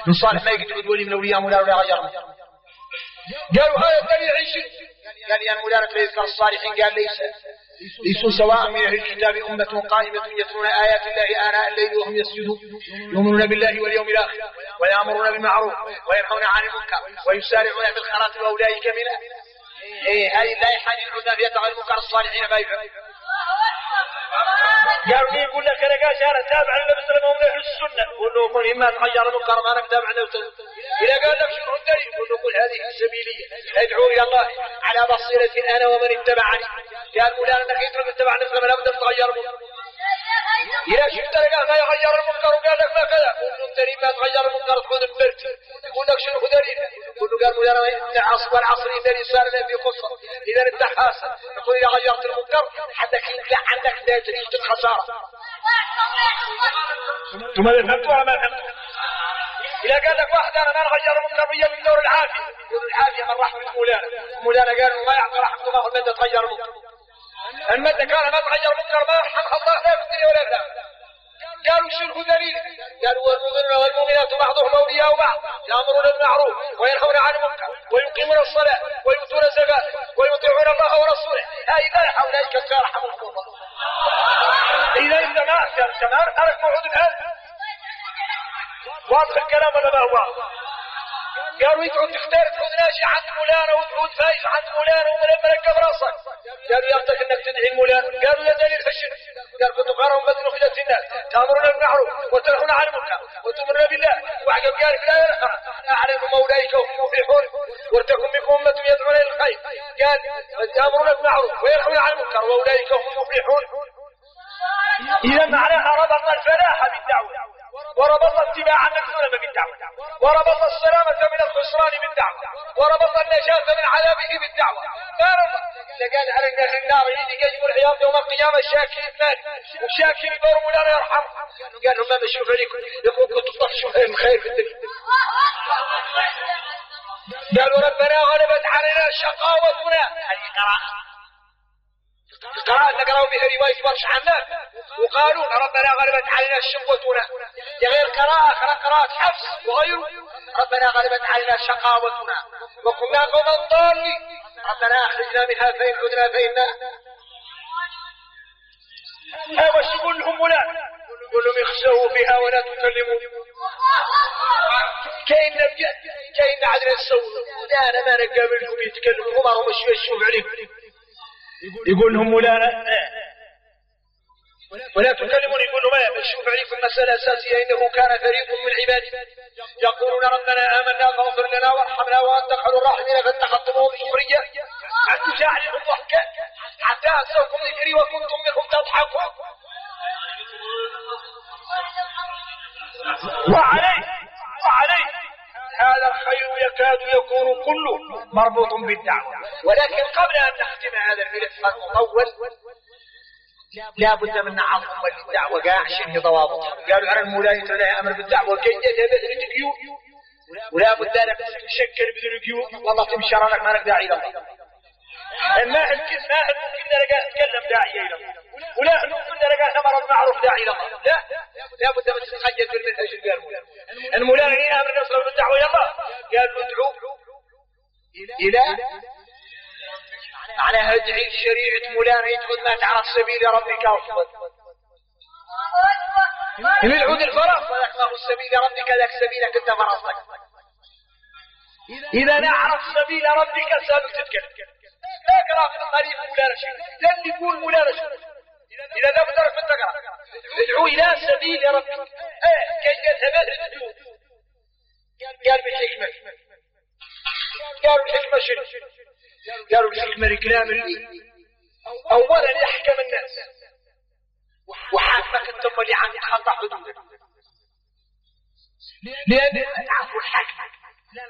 من صالح ما يقدر ولي من اولياء مولانا ولا يغير المنكر. قالوا هذا الدليل عيش. قال يا مولانا يذكر الصالحين قال ليسوا سواء من اهل الكتاب امه قائمه يتلون ايات الله اناء الليل وهم يسجدون يؤمنون بالله واليوم الاخر ويامرون بالمعروف وينهون عن المنكر ويسارعون في الخيرات واولئك من هذه اللائحه للعلماء في تغيير المنكر الصالحين ما يفهم. قالوا لي يقول لك انا قاعد انا تابع النبي صلى الله عليه وسلم من السنه قول له من ما تغير المنكر ما انا تابع النبي اذا قال لك شنو الدليل قول له قل هذه سبيليه ادعو الى الله على بصيره انا ومن اتبعني. قال مولانا انك يترك اتبع النبي صلى الله عليه وسلم تغير المنكر. اذا شفت قال ما يغير المنكر وقال لك ما كذا قول له الدليل ما تغير المنكر تكون مبرتي يقول لك شنو دليل قول له قال مولانا العصر والعصر اذا الانسان في خسر اذا انت حاسد يقول اذا غيرت المنكر حدك يطلع عندك نتيجه خساره. ثم فهمتوا ولا ما فهمتوا؟ إذا قال لك واحد أنا ما نغير المنكر من دور العافية يقول العافية من رحمة مولانا قالوا ما يعطي رحمة الله المادة تغير المنكر. المادة كان ما تغير المنكر ما رحمها الله لا في الدنيا ولا في الآخرة. قالوا شنو دليل؟ قالوا والمؤمنون والمؤمنات بعضهم أولياء بعض يأمرون بالمعروف وينهون عن المنكر ويقيمون الصلاة ويؤتون الزكاة ويطيعون الله ورسوله هؤلاء أولئك سيرحمهم الله. إذا أنت ما أعرف موعود هذا واضح الكلام ولا ما هو؟ قالوا يدعو تختار تعود ناشي عند مولانا وتعود فايز عند مولانا وملما ركب راسك. قالوا يرتك انك تدعي المولانا. قالوا يا دليل خشن. قال كنت قارهم بدل خلة الناس تامرون بالمعروف وتنهون عن المنكر وتؤمنون بالله وعقب قال في الايه الاخرى اعلم اولئك هم المفلحون ولتكن منكم امه يدعون الى الخير. قال يامرون بالمعروف وينهون عن المنكر واولئك هم المفلحون. اذا معناها ربط الفلاح بالدعوه وربط اتباع النبي بالدعوة وربط السلامة من الخسران بالدعوة وربط النجاة من عذابه بالدعوة. ما ربط قال على النار يجي يجب العياض يوم القيامة الشاكر المال وشاكر يدور مولانا يرحمه. قال لهم ما بشوف عليكم يقول كنت تطفشوا الخير في الدنيا. قالوا ربنا غلبت علينا شقاوتنا هذه قراءة قراءة نقرأوا بها رواية ورش عنك وقالوا ربنا غلبت علينا شقوتنا. غير قراءة حفص وغيره ربنا غلبت علينا شقاوتنا وكنا قوما ضالين ربنا أخرجنا منها فإن عدنا فإنا. وش يقول لهم ولا يقول لهم اخسئوا فيها ولا تكلموا. كاين عدنا السوء لا أنا ما نقابلهم يتكلموا عمر ومش يشوف عليهم. يقول لهم ولا تكلمون. يقول لهم نشوف عليكم مسألة أساسية إنه كان فريق من عبادي يقولون ربنا آمنا فاغفر لنا وارحمنا وأنت خير الراحمين فاتخذتموهم سخريا حتى جعلهم ضحكا حتى أنسوكم ذكري وكنتم منهم تضحكون. وعليه هذا الخير يكاد يكون كله مربوط بالدعوة. ولكن قبل أن نختم هذا الملف المطول لا بد من نعظم للدعوة قاع شبه ضوابط. قالوا على المولاي لا أمر بالدعوة كي يتبذل القيود ولا بد أن تشكل بدون قيود والله تمشي رانك ما نقدر إلى الله. ما ممكن نتكلم داعية إلى الله ولا ممكن نلقى ثمر المعروف داعي إلى الله. لا بد من تتخيل بالمنهج اللي قال المولاي أمر نصر بالدعوة إلى الله. قالوا ادعوا إلى على هدعي شريعة مولانا يدخل ما على السبيل ربك أفضل. إن العود الفرق ولك ما هو السبيل ربك ذاك سبيلك أنت فرصك. إذا نعرف سبيل ربك سابق تتكلم. اقرأ في الطريق مولانا شيء اللي يقول مولانا شيء إذا ذا بدرك من تقرأ ادعو إلى سبيل ربك كي يذهب الجود. قال بالحكمة قالوا الحكمة شنو؟ قالوا الحكمة الكلام اللي أولا يحكم الناس وحاكمك انت اللي عنك خطأ حدودك لأن تعرفوا الحاكم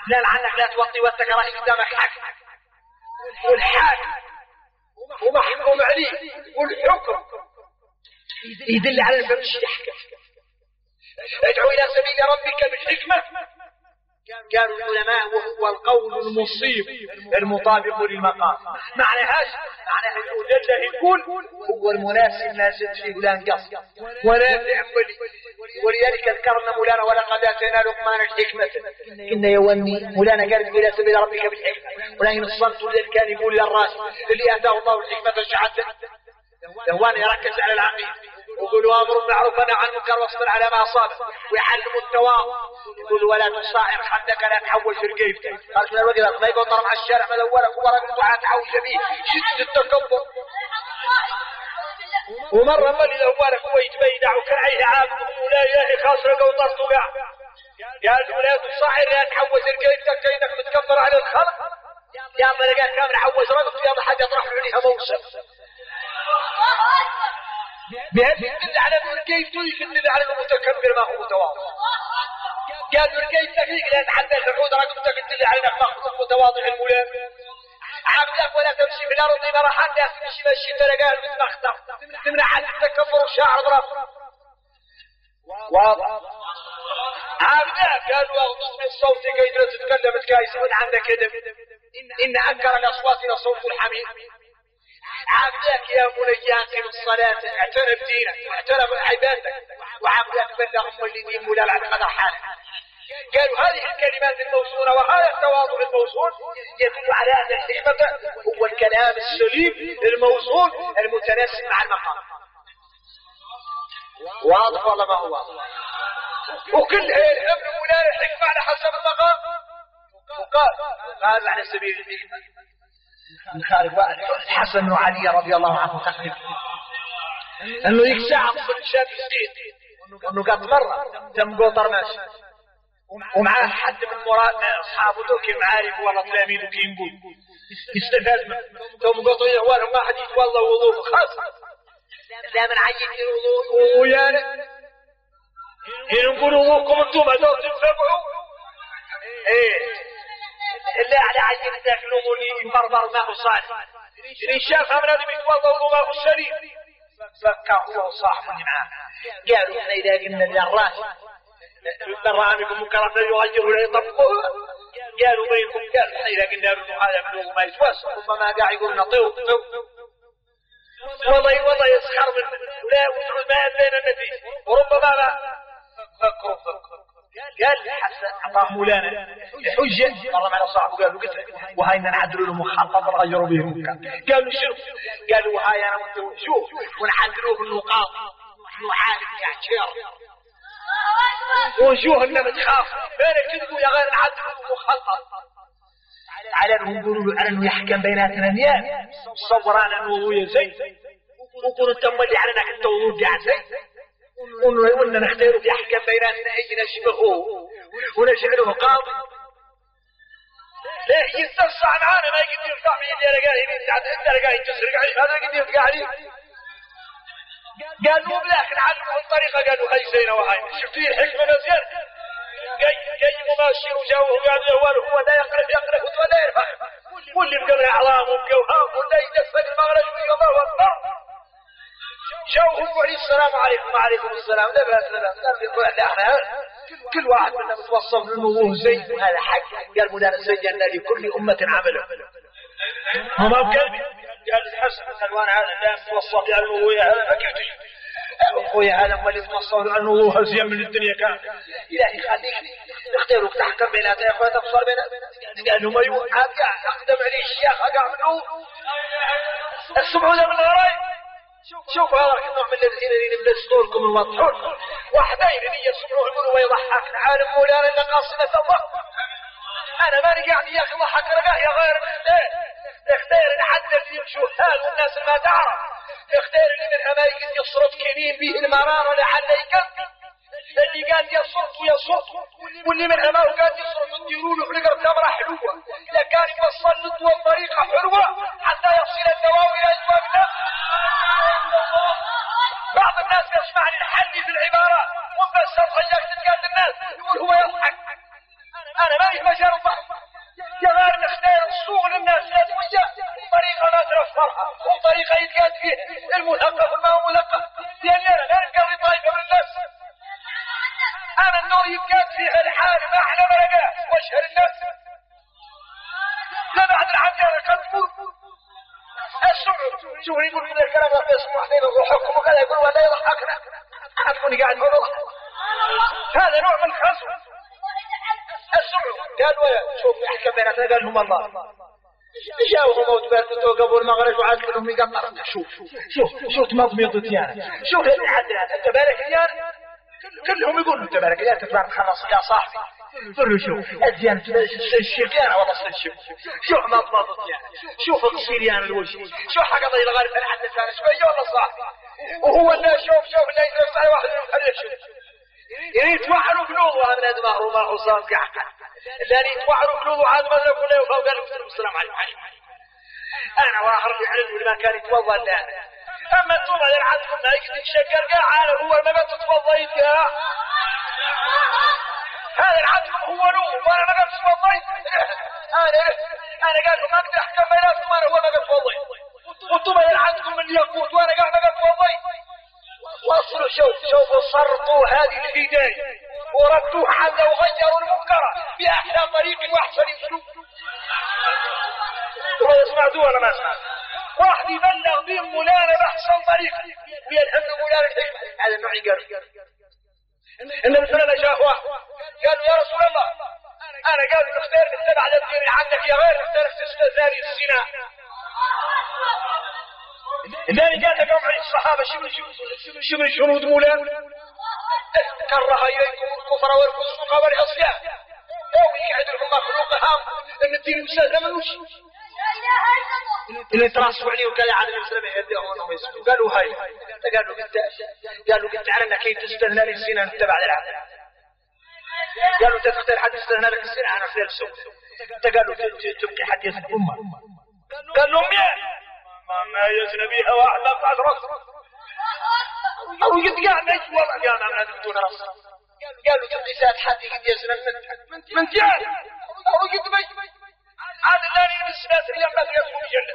لا لعنك لا توطي والتكرار قدامك حاكم والحاكم ومحكوم عليه والحكم يدل على الفمش يحكم. ادعو إلى سبيل ربك بالحكمة. قالوا العلماء وهو القول المصيب المطابق للمقام. معنى انه جل يقول هو المناسب ما زد فيه ولا انقص ولا تعمل. ولذلك ذكرنا مولانا ولقد اتينا لقمان الحكمة إن يومي مولانا قال الى سبيل ربك بالحكمة. ولكن الصمت الذي كان يقول للراس اللي اتاه الله الحكمة شعد لهوان يركز على العقيد ويقول وامر بالمعروف ونهى عن المنكر واصبر على ما اصابك ويعلم التواضع. يقول ولا تصاعر خدك لا تحول في رقيبتك. قالت له الوقت ما يقول ضرب على الشارع مدورك وورق دعاء تحول شبيه شد التكبر. ومره ملي الاولك هو يتبيدع وكان عليه عابد ولا يا اخي خاص رقه وطرته قاع. قال له لا تصاعر لا تحول في رقيبتك كانك متكبر على الخلق. يا ما لقى كامل حوز رقبته يا حد يطرح عليها موسم. بهذه يدل على كيف يدل على المتكبر ما هو متواضع. قال كيف تفيق لا تحدى الحدود رقبتك تدل على انك متواضع الملام. عبدك ولا تمشي في الارض مرحا لا تمشي مشي تلقاه المستخدم تمنع عن التكبر والشعر براسك. واضح عبدك قالوا اغضض من الصوت كي تتكلم تكايس من عندك كذب ان انكر الاصوات لصوت الحميد. عبدك يا بني اقم الصلاة اعترف دينك واعترف عبادتك وعبدك بلغهم اللي دين مولا على قدر حالك. قالوا هذه الكلمات الموصولة وهذا التواضع الموصول يدل على أن الحكمة هو الكلام السليم الموصول المتناسب مع المقام. واضح ولا ما هو واضح؟ وكل الأمر مولانا الحكمة على حسب المقام. وقال على سبيل الحكمة من خارج واحد الحسن بن علي رضي الله عنه تقريبا انه يكسع كل شاب جديد انه قد مرة تم قطر ماشي ومعاه حد من مراد اصحابه دوك المعارف ولا تلاميذه كي نقول يستفاد منه تم قطر يهوالهم ما حد يتولى وضوء خاص لا من عيد الوضوء ويانا نقول وضوءكم انتم هذول تنفقوا اللي على عين داخلهم واللي يمرمر ما هو صالح اللي شافها من هذا يتوضا وما هو سليم فكر هو وصاحبه اللي معاه. قالوا احنا اذا قلنا للراس الرعام يكون منكرات لا يغيروا ولا يطبقوه. قالوا بينكم قالوا احنا اذا قلنا له هذا من ما يتوسع ربما قاعد يقول نطيو والله يسخر منه ولا وتعود ما بين النتيجة وربما لا فكر قال حسن أعطاه مولانا حجة والله معنا صاحبه قال له قلت وهاينا نعدلوا له مخطط نغيروا به المكان قالوا شنو؟ قالوا وهاي أنا وأنت ونشوف ونعدلوه بالنقاط نعالج يا شير ونشوف إننا بتخاف فين كذبوا يا غير نعدلوا له مخطط على أنهم يقولوا له على أنه يحكم بيناتنا نيان صور على أنه وضوء زين وقولوا تملي على أنك أنت وضوء قاعد زين وإننا نختار في أحكام بيناتنا أي نشبهه ونجعله قاضي لا يستفسع معانا ما يقدر يرفع من اللي لقاه انت لقاه تسرق عليه هذا يقدر يرفع عليه قالوا بالآخر علموا الطريقة قالوا هاي زينة وهاي شفتي الحكمة مزيان جاي مماشي وجاوه قالوا هو لا يقرأ ولا يرفع واللي بقى أعلام وبقوهام ولا يدفق المغرج ويقضاه والنار جاوهم وعليه السلام عليكم وعليكم السلام لا بأس لا احنا كل واحد منا متوصف انه هو زين وهذا حق قال مولانا سجلنا لكل أمة عمله هما بقلبي قال الحسن الوان هذا لا متوصف قال له ويا هذا فكرتش اخويا هذا هو اللي متوصف انه هو هزيم من الدنيا كان الهي خليك اختاروا تحكم بيناتنا يا اخويا تفصل بيناتنا قال لهم ايوه اقدم عليه الشيخ اقع منه السبعون من الغرايب شوف هذا النوع من الذين يبدأ صدوركم الوضحون واحدين اللي يسمعوه يقولوا ويضحك عالم مولانا إلا قاصمة الله أنا ما رجعني يا أخي ضحك رجاه يا غير اختار العدل اللي يمشوا حال والناس ما تعرف اختار اللي من أمريكا يصرف كنين به المرارة لعل يكذب اللي قال يصرف واللي من أمره قال يصرف الديرون وحلقر تمرة حلوة لكان يوصل لطوة طريقة حلوة حتى يصل الدواء إلى الجواب بعض الناس يسمعني الحل في العبارات ومبسر خياك تتقال الناس يقول هو يضحك أنا ما مجال الضحك يا غير نختار السوق للناس الأدوية طريقة لا ترفرها وطريقة يتقال فيه المثقف والما هو مثقف يعني أنا لا نقضي طائفة من الناس أنا النور يتقال فيه الحال ما أحلى ملقاه واشهر الناس لا بعد العجالة كذبون السعود شوف يقول من الكلام راح يسمع حين يضحكم وكذا يقول ولا يضحكنا عارفوني قاعد يقول هذا نوع من الخصم السعود قال ويا شوف يحكم بيناتنا قال لهم الله جاوهم وتبرتوا قبل المغرب وعاد كلهم يقمرنا شوف تمضمضت يعني شوف اللي عدل هذا تبارك يعني كلهم يقولوا تبارك يا تبارك خلص يا صاحبي قل شوف الزيان الشيخيانة ولا الشيخ شوف مضمضت يعني شوف الصيريان الوجه شوف حق ضي الغالب أنا حدث أنا شوية ولا صاحبي وهو اللي شوف اللي يدرس على واحد من الشيخ يتوحروا كلوه هذا دماغه وما حصان قاعد اللي يتوحروا كلوه عاد ما نقول له فوق قالوا السلام عليكم أنا واحد يعلم اللي ما كان يتوضأ إلا أنا أما أنتم هذا العادكم ما يقدر يشكر قاعد هو ما تتوضأ يتقاع هذا العدل هو له وانا ما قلت والله انا قال له ما اقدر احكم بيناتكم انا هو ما قلت والله وانتم العدل من يقود وانا قاعد ما قلت والله وصلوا شوفوا صرطوا هذه البدايه وردوه عنه وغيروا المنكر باحلى طريق واحسن اسلوب وما يسمعتوه ولا ما سمعت واحد يبلغ بهم مولانا باحسن طريقه ويلهم مولانا الحكمه هذا النوع قال النبي صلى الله عليه وسلم قالوا يا رسول الله انا قالوا نختار نتبع الدين عنك يا غير نختار تستزاري الزنا لذلك قال لهم الصحابه شو من شروط مولانا كره اليكم الكفر والفسوق والعصيان او يقعد لهم مخلوق هام ان الدين مسلم منوش اللي تراسوا عليه وكان عاد الاسلام يهديهم انهم يسلموا قالوا هاي قالوا قلت على انك تستثنى لي الزنا نتبع العهد قالوا تختار حد يستثنى لك الزنا انا اختار السوق قالوا تبقي حد يزن امه قال لهم ما يزن بيها واحد ما بعد راسه او قد قاعد والله قام عم بدون راسه قالوا تبقي ساعه حد قد يزن من تيان او قد بي هذا الثاني من السنات اللي ما يدخل الجنة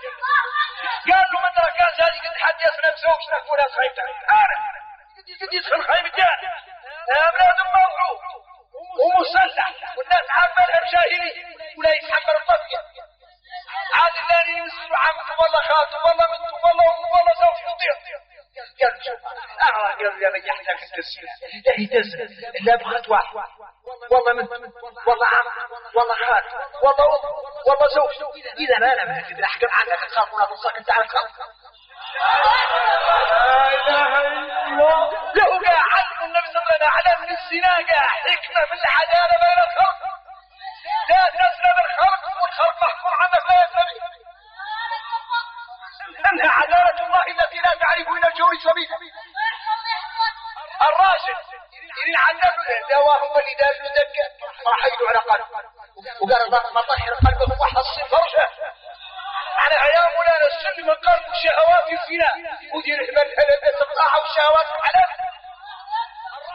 قال له من كان هذه قد حد يسنى بزوجنا ولا خايف عارف قد يدخل خايف الجنة أولاد موعود ومسلح والناس عارفة الأبشاهري ولا يتحمل الطفية هذا الثاني من السنة عمكم والله خالتم والله منتم والله والله زوج يطير. قال شوف قال يا ريحتك انت السلاح لا يتزن لا بغت واحد والله من والله عم والله خال والله زوج. اذا انا ما ادري احكم عنك تخاف ولا تصاك انت على الخلق. لا اله الا الله. له قاعد النبي صلى الله عليه وسلم من الزنا قاعد حكمه من العداله بين الخلق. لا تسلب الخلق والخلق محكوم عنك لا يسلم. انها عداله الله التي لا تعرف الى الجور سبيلا. الراشد يريد عنك دواهم اللي دار له دقه راح يدعو على قلبه وقال الله طهر قلبه وحصن فرجه. على عيام مولانا السلم القلب والشهوات في الزنا ودير الملحله الطاعه والشهوات الحلال.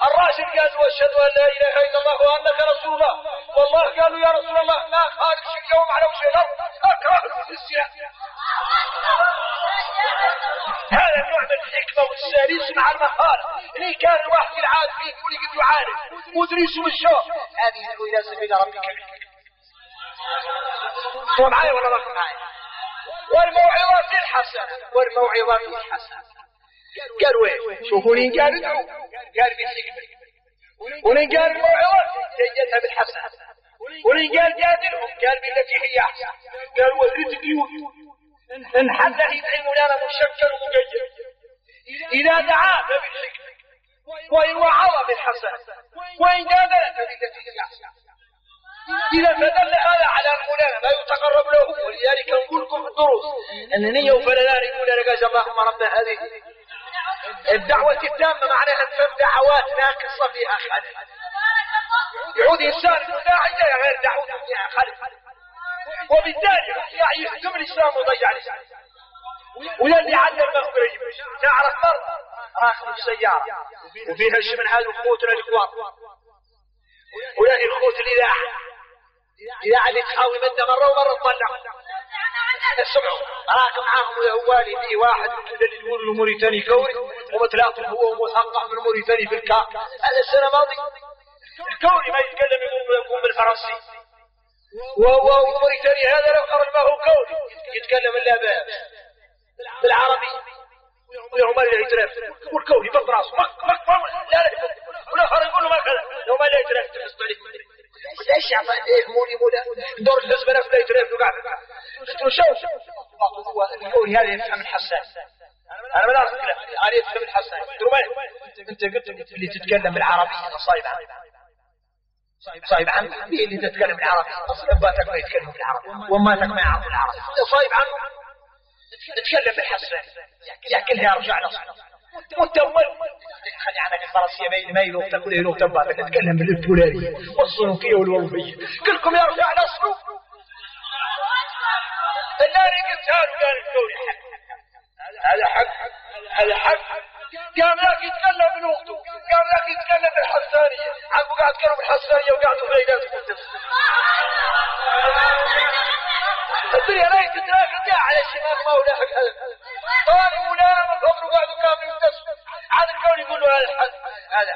الراشد قال واشهد ان لا اله الا الله وانك رسول الله. والله قالوا يا رسول الله ما خارج اليوم على وجه الارض اكره في الزنا. هذا النوع من الحكمه والسليس مع المخالف اللي كان الواحد العاد فيه يقول قد يعارف ودريس والشوق. هذه الى سبيل ربك. هو معايا ولا ما معايا؟ والموعظه الحسنه قالوا وين شوفوني قال ادعوا قال بالحكمه ولين قال الموعظه زيتها بالحسنه ولين قال جادلهم قال بالتي هي احسن. قال وزرت اليوم ان حد يدعي مولانا مشكل ومقيد اذا دعا فبالحكمه وان وعظ بالحسنه وان جادل فبالتي هي احسن. إذا فدل هذا على المولانا ما يتقرب له. ولذلك نقول لكم في الدروس أنني وفلان يقول لك اللهم رب هذه الدعوة التامة معناها أن فهم دعوات ناقصة فيها خلل. يعود إنسان مداعي غير دعوته فيها خلل وبالتالي يهدم الإسلام ويضيع الإسلام. وللي علم مخبرين تعرف مرة راكب سيارة وفيها شيء من هذا الخوت للإخوان ولكن الخوت الإذاعة اللي تحاول مدة مرة ومرة تطلع. اسمعوا راكب معاهم الأولي فيه واحد اللي يقول له موريتاني كوري ومتلاطم هو ومثقف من موريتاني في الكاك. هذا السنة ماضي الكوري ما يتكلم يقول بالفرنسي وموريتاني هذا لو خرج ما هو كوري يتكلم إلا بالعربي ويوم ما يترف والكوري فوق راسه لا ولا خرج يقول له ما كذا لو ما لا يترف تحس عليك ليش ايه مولي دور الحزب نفسه يترف وقاعد قلت له شوف هو الكوري هذا يفهم الحساس. انا ما اعرف كلام انا يفهم الحساس. قلت له انت قلت اللي تتكلم بالعربي صايب عنك اللي تتكلم بالعربي اصلا اباتك ما يتكلم بالعربي واماتك ما يعرفوا العربي صايب عنه تتكلم بالحساس ياكلها يرجع له متول خلي عنك الفرنسيه ما يلوق تقول يلوق تباتك تتكلم بالبولاريه والصنوكيه والوظيفيه كلكم يرجع لاصله. اللي قلتها له قال الكوري هذا حق قام ذاك يتكلم بلغته قام ذاك يتكلم بالحسانيه عقبوا قاعد كانوا بالحسانيه وقعدوا في ليلات المنتصف. الدنيا لا يتتراكم على الشمال ما هو لاحق هذا طالب ولا من فضل وقعدوا كامل ينتصف عاد الكون يقول له هذا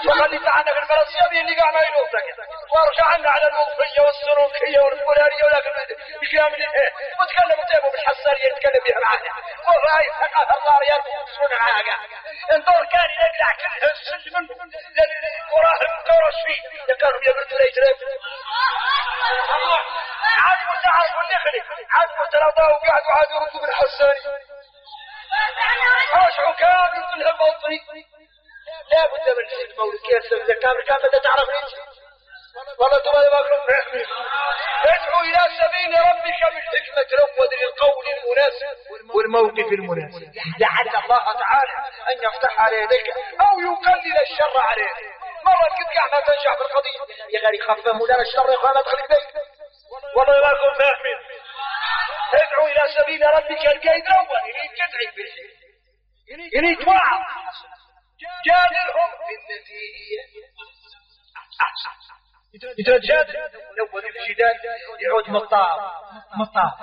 وخليت عنك الفرنسيه بيه اللي قاعد ما يلوطك وارجع عنا على الوظيفيه والصاروخيه والبولاريه ولكن بكامل وتكلم وتابوا بالحسانيه يتكلم بها معنا والراي ثقافه الله ريال يتصلون معاها انظر كان يقلع كل السلم منه وراهم قرش فيه كانوا يبردوا لا يترف عاد تعرفوا النخلي عاد تلاقوا وقعدوا عاد يردوا بالحسانيه رجعوا كامل كلها موطني. لا بد من الحكمة والكياسة إذا كامل تعرف ليش والله ترى ما كنت فاهمين. ادعو إلى سبيل ربك بالحكمة روض للقول المناسب والموقف المناسب. لعل الله تعالى أن يفتح على يديك أو يقلل الشر عليك. مرة كنت قاعد ما تنجح بالقضية يا غالي خفف مولانا الشر يا أخوان أدخل بيك والله ما كنت فاهمين. ادعو إلى سبيل ربك القيد الأول يريد تدعي بالحكمة يريد توعظ جادلهم بالتي هي أحسن. يتجادل يلوذ الجدال يعود مطاف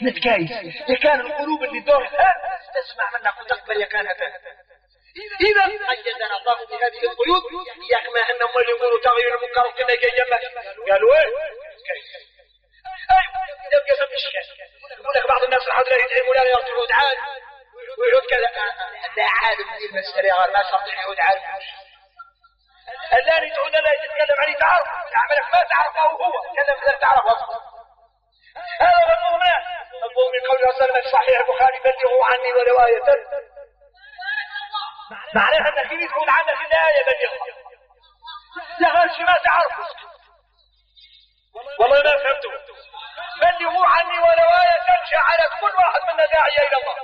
نتكايس يكان القلوب اللي دورها تسمع منك وتقبل يكانها فهم. إذا أيدنا الله بهذه القيود يكما أنهم اللي يقولوا تغيير المنكر وكنا جيما قالوا إيه أيوة يبقى سمي الشكاية يقول لك بعض الناس الحضر الله يدعي مولانا يرجع عود عالي ويعود كذا. لا عالم دي المسألة ما شرط يعود عالي. اللاني تعود الله يتكلم عليه تعرف عملك ما تعرفه هو تكلم بدل تعرف أصلا. هذا مضمون من قول رسول الصحيح البخاري بلغوا عني ولو آية. معناها انك يدعون عنك الآية بلغها. لا غير شيء ما تعرفه. والله ما فهمته. بلغوا عني ولو آية تمشي على كل واحد منا داعية إلى الله.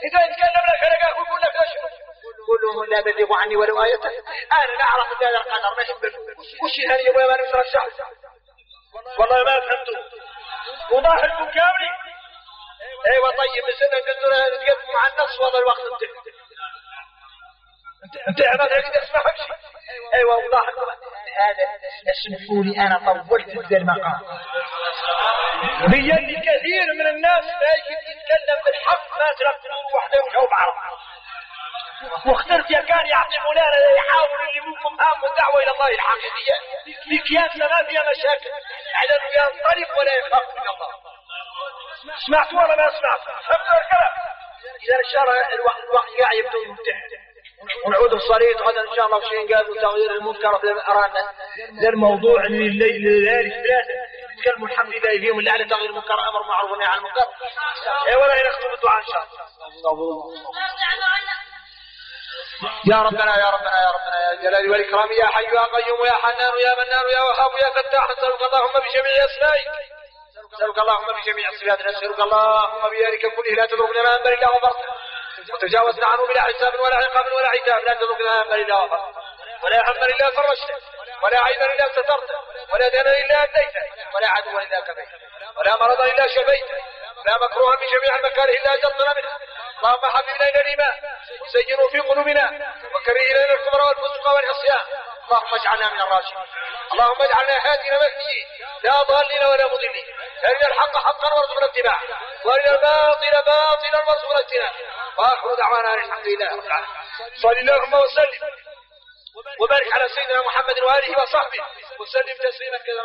إذا يتكلم لك لقاه يقول لك ليش؟ قول لهم لا بلغوا عني ولو آية. أنا لا أعرف هذا القدر ما يحب وش هذه يا ما نسر الشعب. والله ما فهمته. وضاحكم كاملي. ايوه طيب بس انا قلت له تقدم مع النص والله الوقت انت ما تريد تسمع شيء. ايوه وضاحكم. هذا اسمحوا لي انا طولت ذا المقام. بيدي كثير من الناس لا يتكلم بالحق ما تركتوا وحده وجاوب عرض. واخترت يا كان يعطي مولانا يحاول اللي منكم هام الدعوه الى الله الحقيقيه بكياسه ما فيها مشاكل على انه ينطلق ولا يخاف من الله. سمعت ولا ما سمعت؟ فهمت الكلام؟ اذا ان شاء الله الوقت قاعد يبدو يمتحن ونعود الصريح غدا ان شاء الله وشين قالوا تغيير المنكر في ارانا للموضوع الليل ثلاثه نتكلموا الحمد لله فيهم اللي على تغيير المنكر امر معروف ونهي عن المنكر. ولا نختم الدعاء ان شاء الله. يا ربنا يا ربنا يا ربنا يا جلال والإكرام يا حي يا قيوم يا حنان يا منان يا وهاب يا فتاح نسألك اللهم بجميع أسمائك نسألك اللهم بجميع صفاتك نسألك اللهم بيدك كله لا تتركنا ما أنبل إلا غفرت وتجاوزنا عنه بلا حساب ولا عقاب ولا عتاب لا تتركنا ما أنبل إلا غفرت ولا هم إلا فرجته ولا عيبا إلا سترته ولا دنا إلا أديته ولا عدوا إلا كفيته ولا مرضا إلا شفيته ولا مكروها بجميع المكاره إلا أجرتنا منه. اللهم حببنا إلى الإيمان وزينه في قلوبنا وكره إلينا الكفر والفسوق والعصيان. اللهم اجعلنا من الراشدين. اللهم اجعلنا هادين مهديين لا ضالين ولا مضلين. أرنا الحق حقا وارزقنا اتباعه وأرنا الباطل باطلا وارزقنا اجتنابه. وآخر دعوانا الحمد لله رب العالمين. صل اللهم وسلم وبارك على سيدنا محمد وآله وصحبه وسلم تسليما كثيرا.